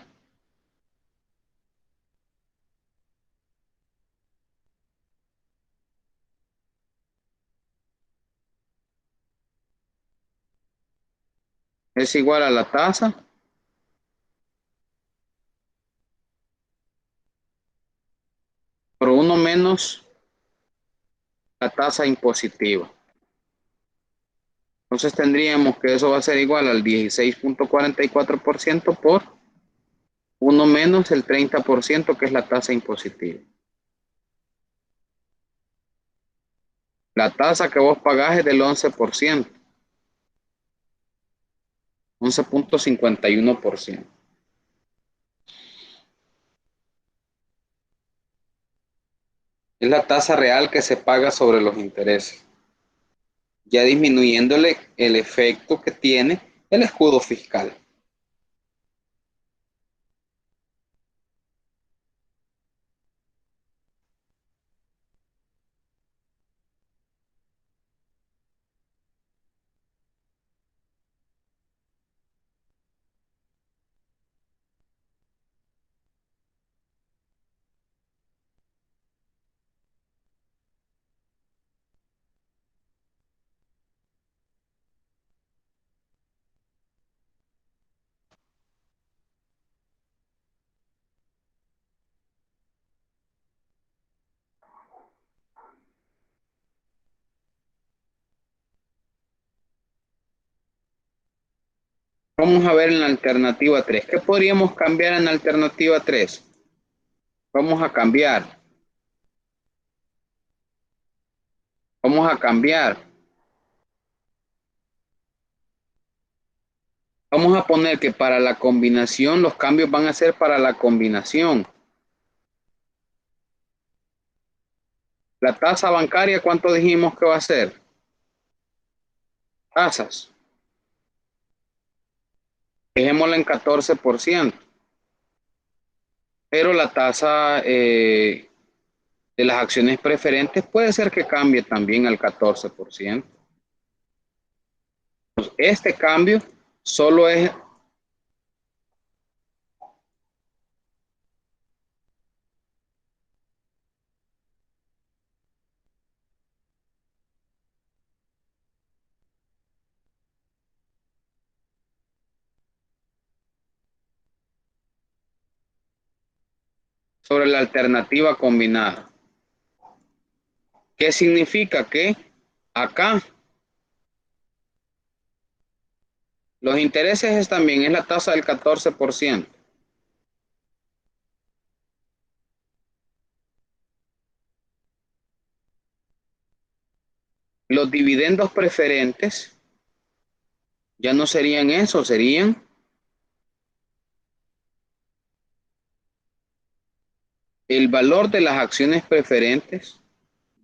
es igual a la tasa por uno menos la tasa impositiva. Entonces tendríamos que eso va a ser igual al 16.44% por uno menos el 30% que es la tasa impositiva. La tasa que vos pagás es del 11%, 11.51%. Es la tasa real que se paga sobre los intereses, ya disminuyéndole el efecto que tiene el escudo fiscal. Vamos a ver en la alternativa 3. ¿Qué podríamos cambiar en la alternativa 3? Vamos a cambiar. Vamos a cambiar. Vamos a poner que para la combinación, los cambios van a ser para la combinación. La tasa bancaria, ¿cuánto dijimos que va a ser? Tasas. Dejémosla en 14%. Pero la tasa de las acciones preferentes puede ser que cambie también al 14%. Este cambio solo es sobre la alternativa combinada. ¿Qué significa? Que acá los intereses también es la tasa del 14%. Los dividendos preferentes ya no serían eso, serían el valor de las acciones preferentes,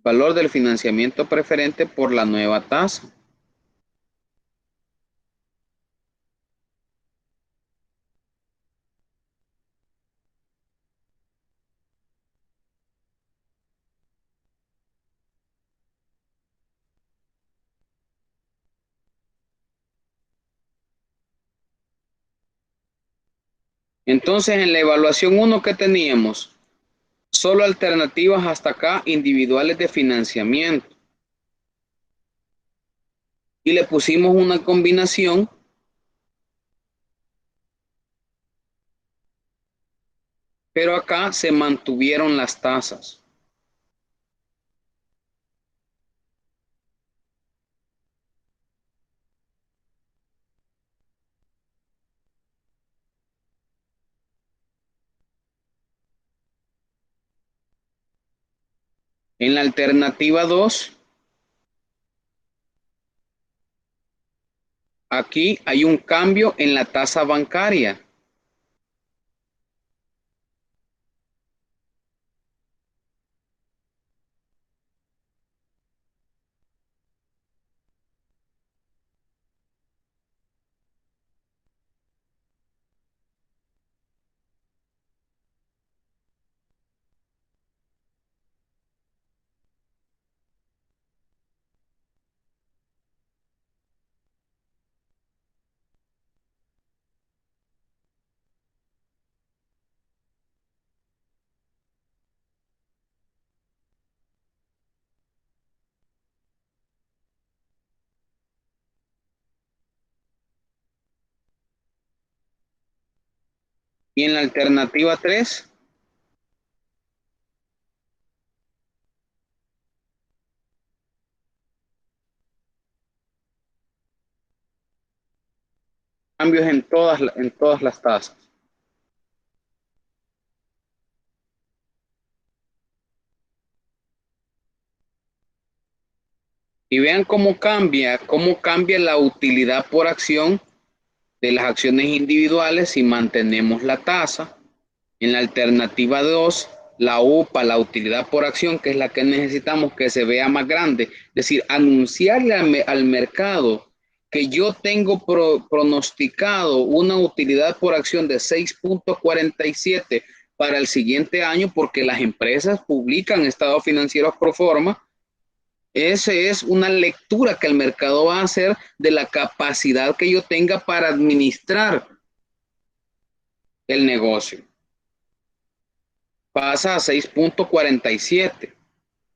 valor del financiamiento preferente por la nueva tasa. Entonces, en la evaluación 1, ¿qué teníamos? Solo alternativas hasta acá individuales de financiamiento. Y le pusimos una combinación pero acá se mantuvieron las tasas. En la alternativa 2, aquí hay un cambio en la tasa bancaria. Y en la alternativa 3, cambios en todas las tasas. Y vean cómo cambia la utilidad por acción de las acciones individuales si mantenemos la tasa. En la alternativa 2, la UPA, la utilidad por acción, que es la que necesitamos que se vea más grande. Es decir, anunciarle al mercado que yo tengo pronosticado una utilidad por acción de 6.47 para el siguiente año, porque las empresas publican estados financieros pro forma. Esa es una lectura que el mercado va a hacer de la capacidad que yo tenga para administrar el negocio. Pasa a 6.47.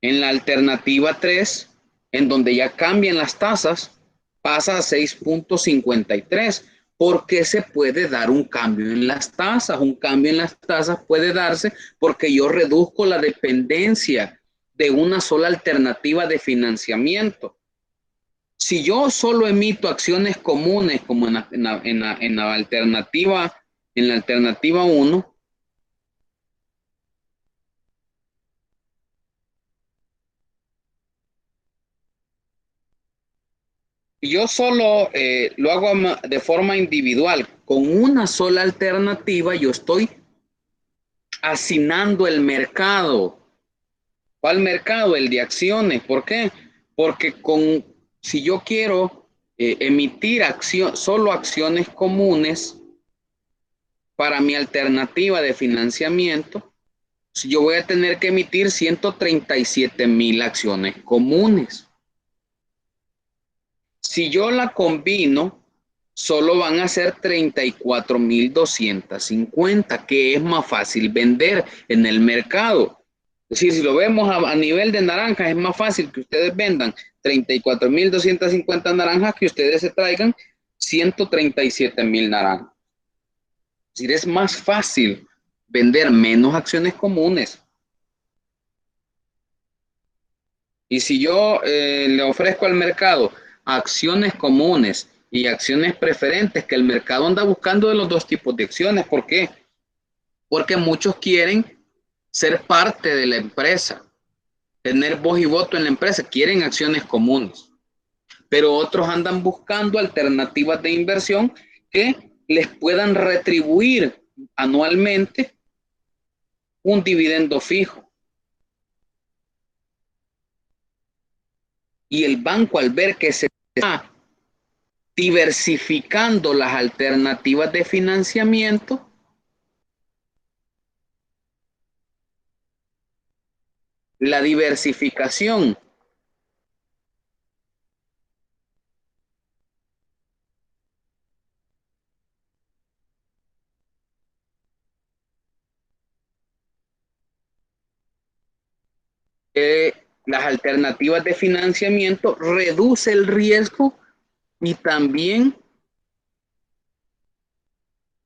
En la alternativa 3, en donde ya cambian las tasas, pasa a 6.53. ¿Por qué se puede dar un cambio en las tasas? Un cambio en las tasas puede darse porque yo reduzco la dependencia de una sola alternativa de financiamiento. Si yo solo emito acciones comunes como en la alternativa 1, yo solo lo hago de forma individual, con una sola alternativa, yo estoy asignando el mercado. ¿Cuál mercado? El de acciones. ¿Por qué? Porque si yo quiero emitir solo acciones comunes para mi alternativa de financiamiento, yo voy a tener que emitir 137,000 acciones comunes. Si yo la combino, solo van a ser 34,250, que es más fácil vender en el mercado. Es decir, si lo vemos a nivel de naranjas, es más fácil que ustedes vendan 34,250 naranjas que ustedes se traigan 137,000 naranjas. Es decir, es más fácil vender menos acciones comunes. Y si yo le ofrezco al mercado acciones comunes y acciones preferentes, que el mercado anda buscando de los dos tipos de acciones. ¿Por qué? Porque muchos quieren ser parte de la empresa, tener voz y voto en la empresa, quieren acciones comunes. Pero otros andan buscando alternativas de inversión que les puedan retribuir anualmente un dividendo fijo. Y el banco, al ver que se está diversificando las alternativas de financiamiento, la diversificación las alternativas de financiamiento reduce el riesgo y también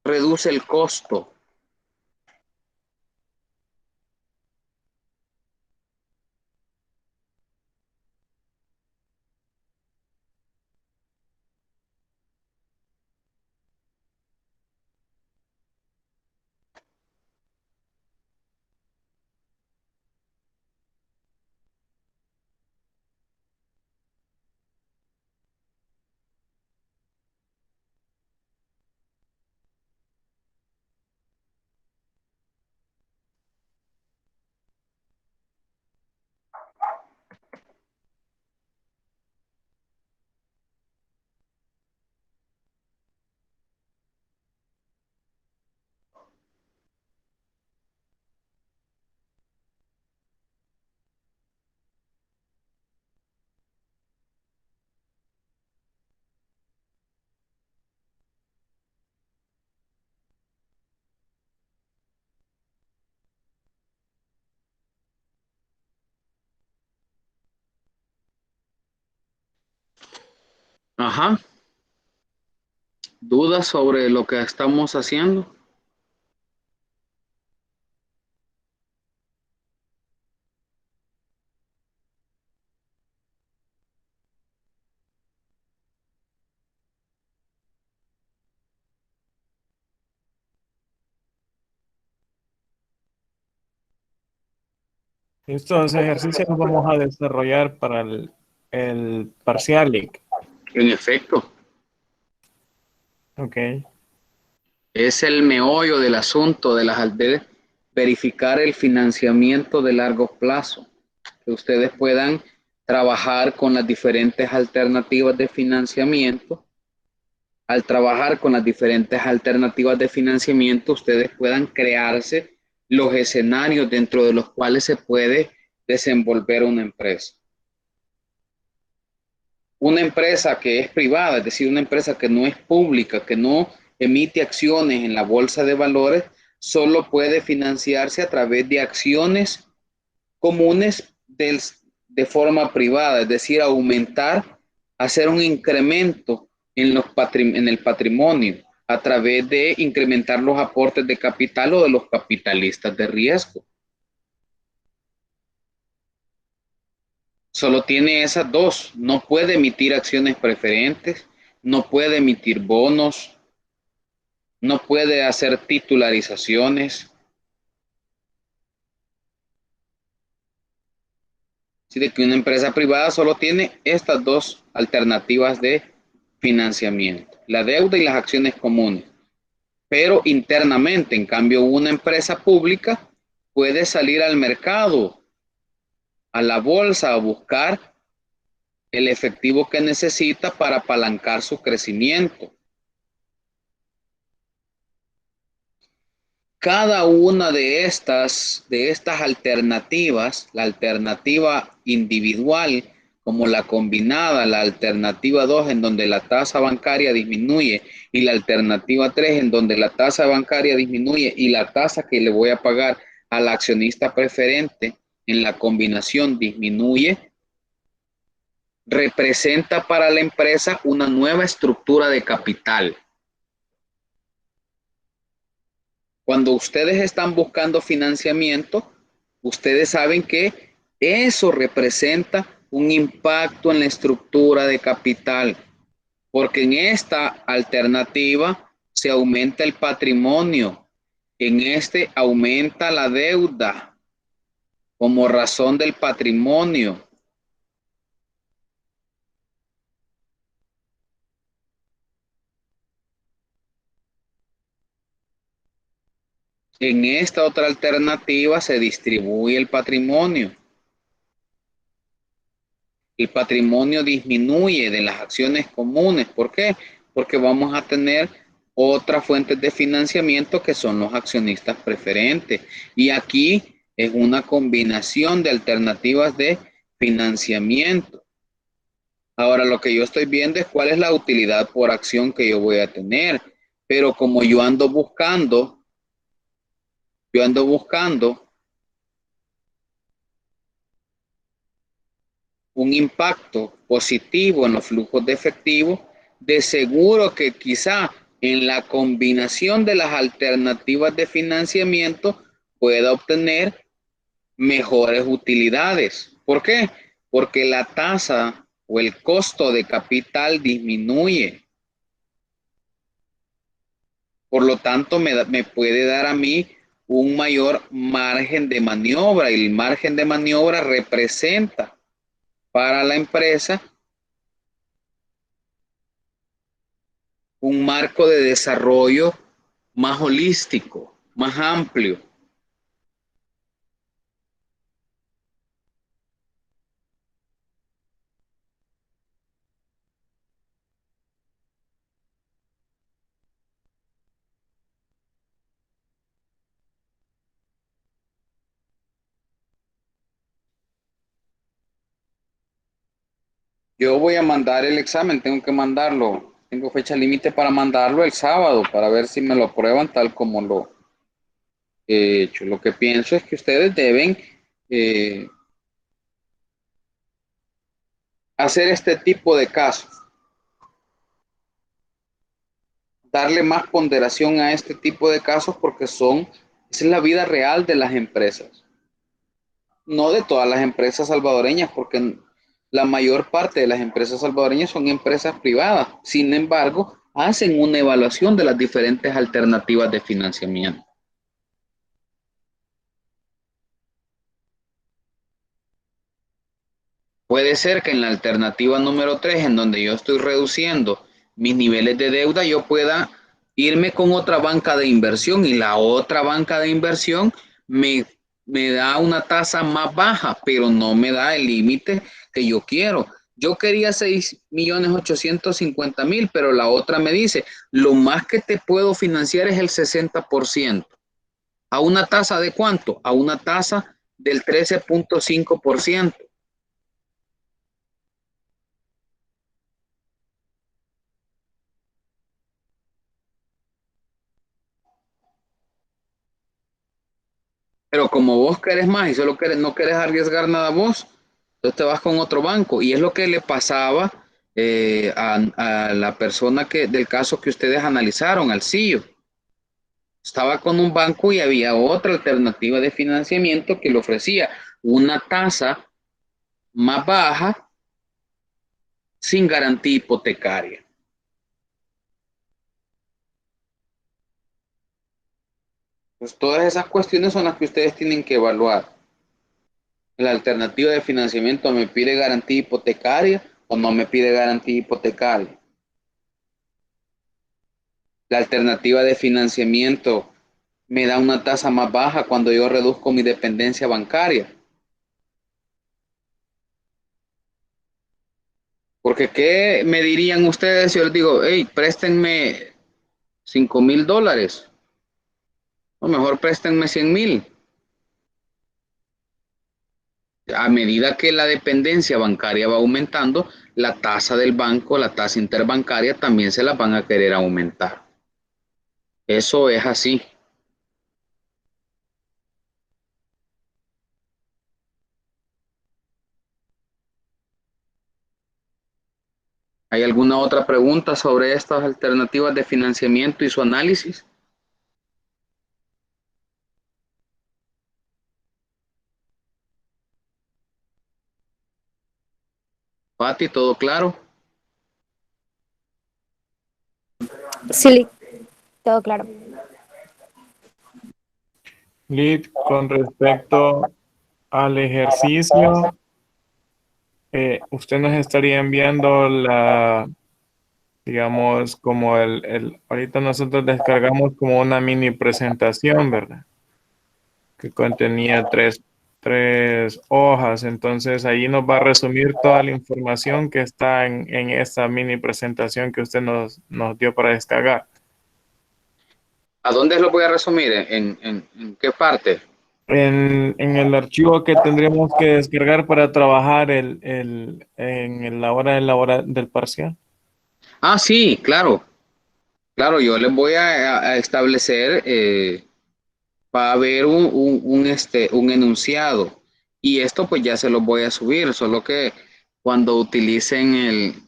reduce el costo. Ajá. ¿Dudas sobre lo que estamos haciendo? Estos ejercicios los vamos a desarrollar para el Parcialic. En efecto, Ok. es el meollo del asunto de verificar el financiamiento de largo plazo, que ustedes puedan trabajar con las diferentes alternativas de financiamiento. Al trabajar con las diferentes alternativas de financiamiento, ustedes puedan crearse los escenarios dentro de los cuales se puede desenvolver una empresa. Una empresa que es privada, es decir, una empresa que no es pública, que no emite acciones en la bolsa de valores, solo puede financiarse a través de acciones comunes de forma privada, es decir, aumentar, hacer un incremento en el patrimonio a través de incrementar los aportes de capital o de los capitalistas de riesgo. Solo tiene esas dos, no puede emitir acciones preferentes, no puede emitir bonos, no puede hacer titularizaciones. Así de que una empresa privada solo tiene estas dos alternativas de financiamiento, la deuda y las acciones comunes. Pero internamente, en cambio, una empresa pública puede salir al mercado, a la bolsa, a buscar el efectivo que necesita para apalancar su crecimiento. Cada una de estas alternativas, la alternativa individual como la combinada, la alternativa 2 en donde la tasa bancaria disminuye y la alternativa 3 en donde la tasa bancaria disminuye y la tasa que le voy a pagar al accionista preferente en la combinación disminuye, representa para la empresa una nueva estructura de capital. Cuando ustedes están buscando financiamiento, ustedes saben que eso representa un impacto en la estructura de capital, porque en esta alternativa se aumenta el patrimonio, en este aumenta la deuda como razón del patrimonio. En esta otra alternativa se distribuye el patrimonio. El patrimonio disminuye de las acciones comunes. ¿Por qué? Porque vamos a tener otras fuentes de financiamiento que son los accionistas preferentes. Y aquí es una combinación de alternativas de financiamiento. Ahora lo que yo estoy viendo es cuál es la utilidad por acción que yo voy a tener. Pero como yo ando buscando un impacto positivo en los flujos de efectivo, de seguro que quizá en la combinación de las alternativas de financiamiento pueda obtener mejores utilidades. ¿Por qué? Porque la tasa o el costo de capital disminuye. Por lo tanto, me puede dar a mí un mayor margen de maniobra, y el margen de maniobra representa para la empresa un marco de desarrollo más holístico, más amplio. Yo voy a mandar el examen, tengo que mandarlo, tengo fecha límite para mandarlo el sábado, para ver si me lo aprueban tal como lo he hecho. Lo que pienso es que ustedes deben hacer este tipo de casos, darle más ponderación a este tipo de casos, porque esa es la vida real de las empresas. No de todas las empresas salvadoreñas, porque la mayor parte de las empresas salvadoreñas son empresas privadas. Sin embargo, hacen una evaluación de las diferentes alternativas de financiamiento. Puede ser que en la alternativa número 3, en donde yo estoy reduciendo mis niveles de deuda, yo pueda irme con otra banca de inversión, y la otra banca de inversión me, me da una tasa más baja, pero no me da el límite que yo quiero. Yo quería 6.850.000, pero la otra me dice, lo más que te puedo financiar es el 60%. ¿A una tasa de cuánto? A una tasa del 13.5%. Pero como vos querés más y solo no querés arriesgar nada vos, entonces te vas con otro banco. Y es lo que le pasaba a la persona del caso que ustedes analizaron, al CEO. Estaba con un banco y había otra alternativa de financiamiento que le ofrecía una tasa más baja sin garantía hipotecaria. Pues todas esas cuestiones son las que ustedes tienen que evaluar. La alternativa de financiamiento me pide garantía hipotecaria o no me pide garantía hipotecaria. La alternativa de financiamiento me da una tasa más baja cuando yo reduzco mi dependencia bancaria. Porque ¿qué me dirían ustedes si yo les digo, hey, préstenme $5,000? O mejor préstenme 100,000. A medida que la dependencia bancaria va aumentando, la tasa del banco, la tasa interbancaria también se la van a querer aumentar. Eso es así. ¿Hay alguna otra pregunta sobre estas alternativas de financiamiento y su análisis? Patti, ¿todo claro? Sí, todo claro. Lid, con respecto al ejercicio, usted nos estaría enviando la, digamos, como ahorita nosotros descargamos como una mini presentación, ¿verdad? Que contenía tres hojas, entonces ahí nos va a resumir toda la información que está en esta mini presentación que usted nos dio para descargar. ¿A dónde lo voy a resumir? ¿En qué parte? En el archivo que tendríamos que descargar para trabajar en la hora del parcial. Ah, sí, claro. Claro, yo les voy a establecer, va a haber un enunciado. Y esto pues ya se los voy a subir, solo que cuando utilicen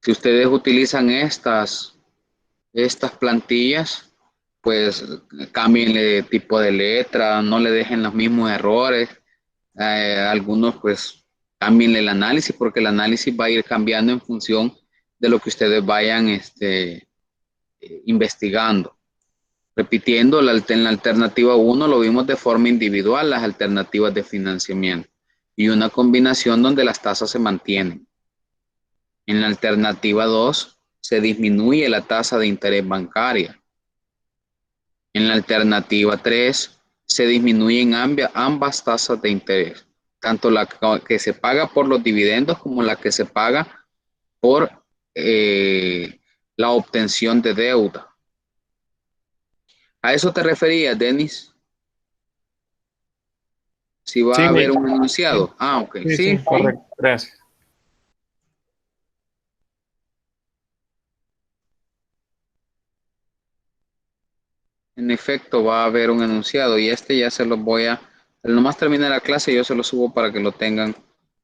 si ustedes utilizan estas plantillas, pues cámbienle de tipo de letra, no le dejen los mismos errores. Algunos pues cámbienle el análisis porque el análisis va a ir cambiando en función de lo que ustedes vayan investigando. Repitiendo, en la alternativa 1 lo vimos de forma individual, las alternativas de financiamiento y una combinación donde las tasas se mantienen. En la alternativa 2 se disminuye la tasa de interés bancaria. En la alternativa 3 se disminuyen ambas tasas de interés, tanto la que se paga por los dividendos como la que se paga por la obtención de deuda. ¿A eso te referías, Denis? Si va Sí, a haber un enunciado. sí, Ah, ok. sí, Sí, sí, correcto, gracias. en efecto va a haber un enunciado y ya se los voy a, nomás termine la clase yo se los subo para que lo tengan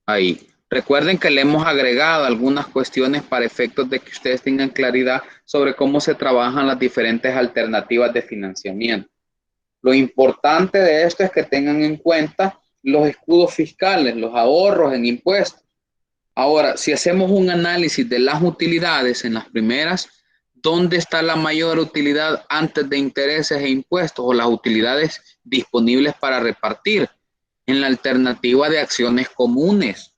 ahí. Recuerden que le hemos agregado algunas cuestiones para efectos de que ustedes tengan claridad sobre cómo se trabajan las diferentes alternativas de financiamiento. Lo importante de esto es que tengan en cuenta los escudos fiscales, los ahorros en impuestos. Ahora, si hacemos un análisis de las utilidades en las primeras, ¿dónde está la mayor utilidad antes de intereses e impuestos o las utilidades disponibles para repartir? En la alternativa de acciones comunes.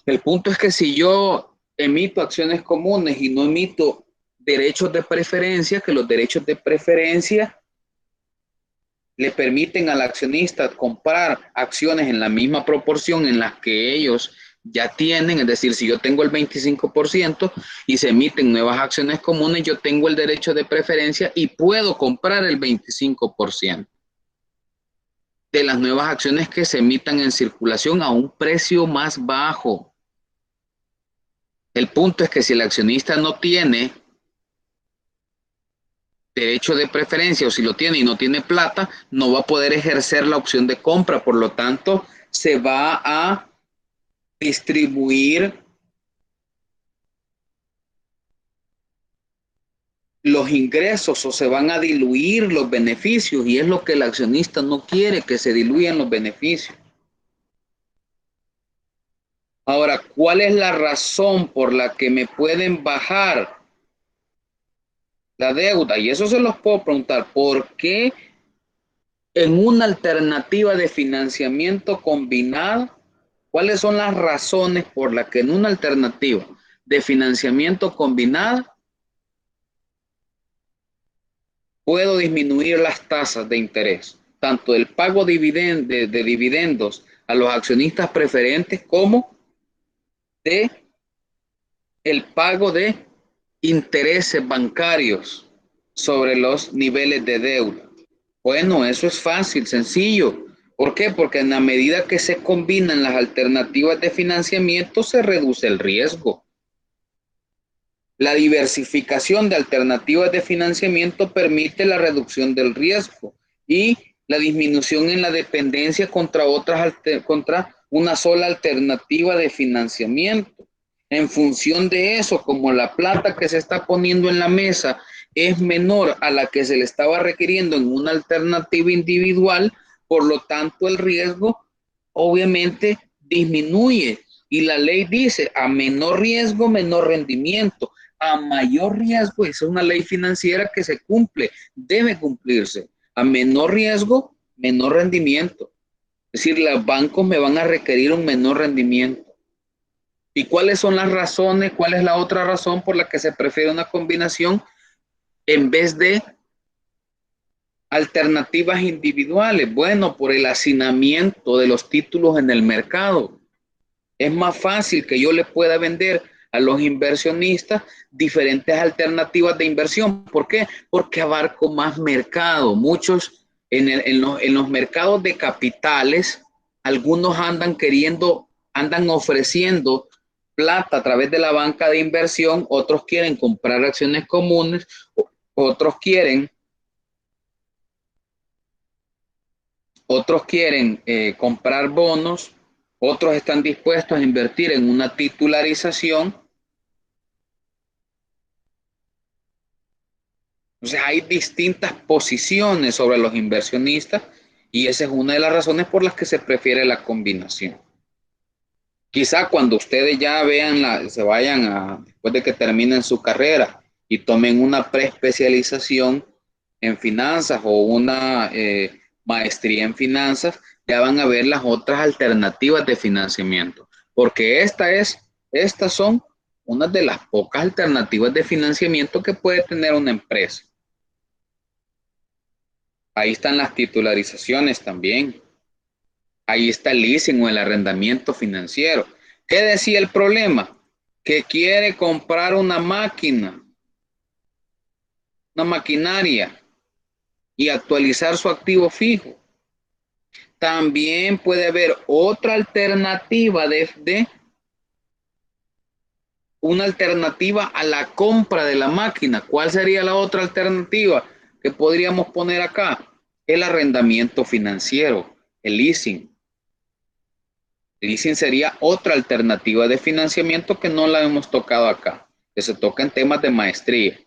El punto es que si yo emito acciones comunes y no emito derechos de preferencia, que los derechos de preferencia le permiten al accionista comprar acciones en la misma proporción en las que ellos ya tienen, es decir, si yo tengo el 25% y se emiten nuevas acciones comunes, yo tengo el derecho de preferencia y puedo comprar el 25% de las nuevas acciones que se emitan en circulación a un precio más bajo. El punto es que si el accionista no tiene derecho de preferencia o si lo tiene y no tiene plata, no va a poder ejercer la opción de compra. Por lo tanto, se va a distribuir los ingresos o se van a diluir los beneficios y es lo que el accionista no quiere, que se diluyan los beneficios. Ahora, ¿cuál es la razón por la que me pueden bajar la deuda? Y eso se los puedo preguntar. ¿Por qué en una alternativa de financiamiento combinado, cuáles son las razones por las que en una alternativa de financiamiento combinada puedo disminuir las tasas de interés, tanto del pago de dividendos a los accionistas preferentes como de el pago de intereses bancarios sobre los niveles de deuda? Bueno, eso es fácil, sencillo. ¿Por qué? Porque en la medida que se combinan las alternativas de financiamiento se reduce el riesgo. La diversificación de alternativas de financiamiento permite la reducción del riesgo y la disminución en la dependencia contra una sola alternativa de financiamiento. En función de eso, como la plata que se está poniendo en la mesa es menor a la que se le estaba requiriendo en una alternativa individual, por lo tanto el riesgo obviamente disminuye. Y la ley dice, a menor riesgo, menor rendimiento. A mayor riesgo, esa es una ley financiera que se cumple, debe cumplirse. A menor riesgo, menor rendimiento. Es decir, los bancos me van a requerir un menor rendimiento. ¿Y cuáles son las razones? ¿Cuál es la otra razón por la que se prefiere una combinación en vez de alternativas individuales? Bueno, por el hacinamiento de los títulos en el mercado. Es más fácil que yo le pueda vender a los inversionistas diferentes alternativas de inversión. ¿Por qué? Porque abarco más mercado. Muchos en los mercados de capitales, algunos andan ofreciendo plata a través de la banca de inversión, otros quieren comprar acciones comunes, otros quieren comprar bonos, otros están dispuestos a invertir en una titularización. Entonces hay distintas posiciones sobre los inversionistas y esa es una de las razones por las que se prefiere la combinación. Quizá cuando ustedes ya se vayan después de que terminen su carrera y tomen una preespecialización en finanzas o una maestría en finanzas, ya van a ver las otras alternativas de financiamiento, porque estas son una de las pocas alternativas de financiamiento que puede tener una empresa. Ahí están las titularizaciones también. Ahí está el leasing o el arrendamiento financiero. ¿Qué decía el problema? Que quiere comprar una máquina, una maquinaria y actualizar su activo fijo. También puede haber otra alternativa una alternativa a la compra de la máquina. ¿Cuál sería la otra alternativa que podríamos poner acá? El arrendamiento financiero, el leasing. El leasing sería otra alternativa de financiamiento que no la hemos tocado acá, que se toca en temas de maestría,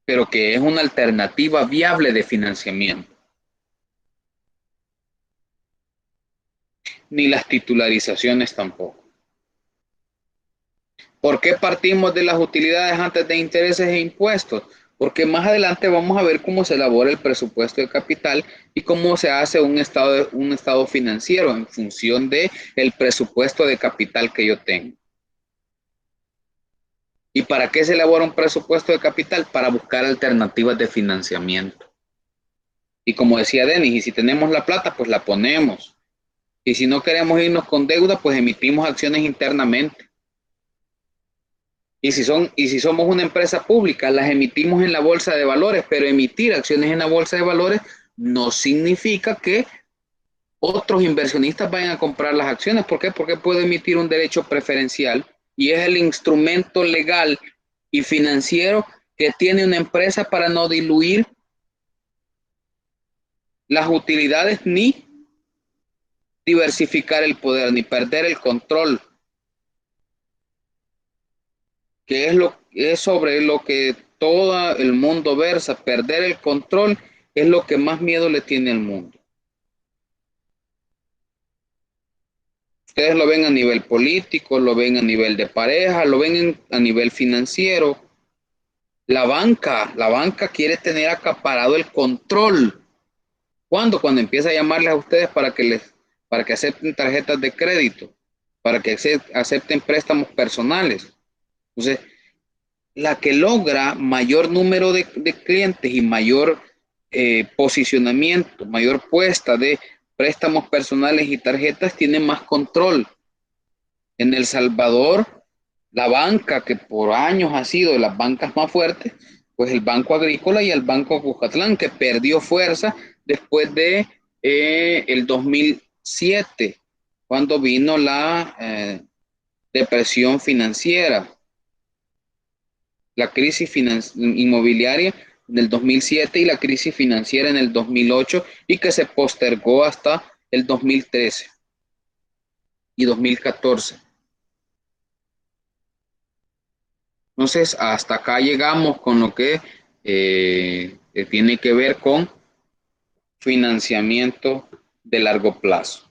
pero que es una alternativa viable de financiamiento. Ni las titularizaciones tampoco. ¿Por qué partimos de las utilidades antes de intereses e impuestos? Porque más adelante vamos a ver cómo se elabora el presupuesto de capital y cómo se hace un estado financiero en función del presupuesto de capital que yo tengo. ¿Y para qué se elabora un presupuesto de capital? Para buscar alternativas de financiamiento. Y como decía Denis, y si tenemos la plata, pues la ponemos. Y si no queremos irnos con deuda, pues emitimos acciones internamente. Y si somos una empresa pública, las emitimos en la bolsa de valores, pero emitir acciones en la bolsa de valores no significa que otros inversionistas vayan a comprar las acciones. ¿Por qué? Porque puedo emitir un derecho preferencial y es el instrumento legal y financiero que tiene una empresa para no diluir las utilidades ni diversificar el poder, ni perder el control, que es sobre lo que todo el mundo versa. Perder el control es lo que más miedo le tiene al mundo. Ustedes lo ven a nivel político, lo ven a nivel de pareja, lo ven a nivel financiero. La banca quiere tener acaparado el control. ¿Cuándo? Cuando empieza a llamarles a ustedes para que acepten tarjetas de crédito, para que acepten préstamos personales. Entonces, la que logra mayor número de clientes y mayor posicionamiento, mayor puesta de préstamos personales y tarjetas, tiene más control. En El Salvador, la banca que por años ha sido de las bancas más fuertes, pues el Banco Agrícola y el Banco Cucatlán, que perdió fuerza después de el 2007, cuando vino la depresión financiera, la crisis inmobiliaria del 2007 y la crisis financiera en el 2008 y que se postergó hasta el 2013 y 2014. Entonces, hasta acá llegamos con lo que tiene que ver con financiamiento de largo plazo.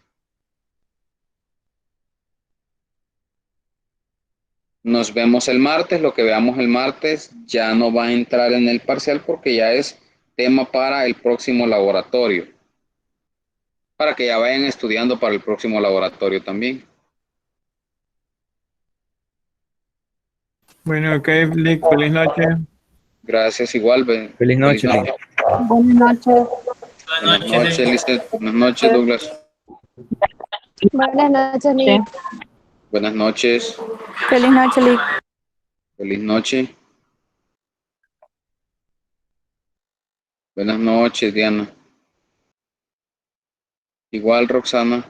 Nos vemos el martes. Lo que veamos el martes ya no va a entrar en el parcial porque ya es tema para el próximo laboratorio. Para que ya vayan estudiando para el próximo laboratorio también. Bueno, ok, Lick, feliz noche. Gracias, igual. Feliz noche. Buenas noches. Buenas noches, Lizeth. Buenas noches, Douglas. Buenas noches, Nick. Buenas noches. Feliz noche, Lick. Feliz noche. Buenas noches, Diana. Igual, Roxana.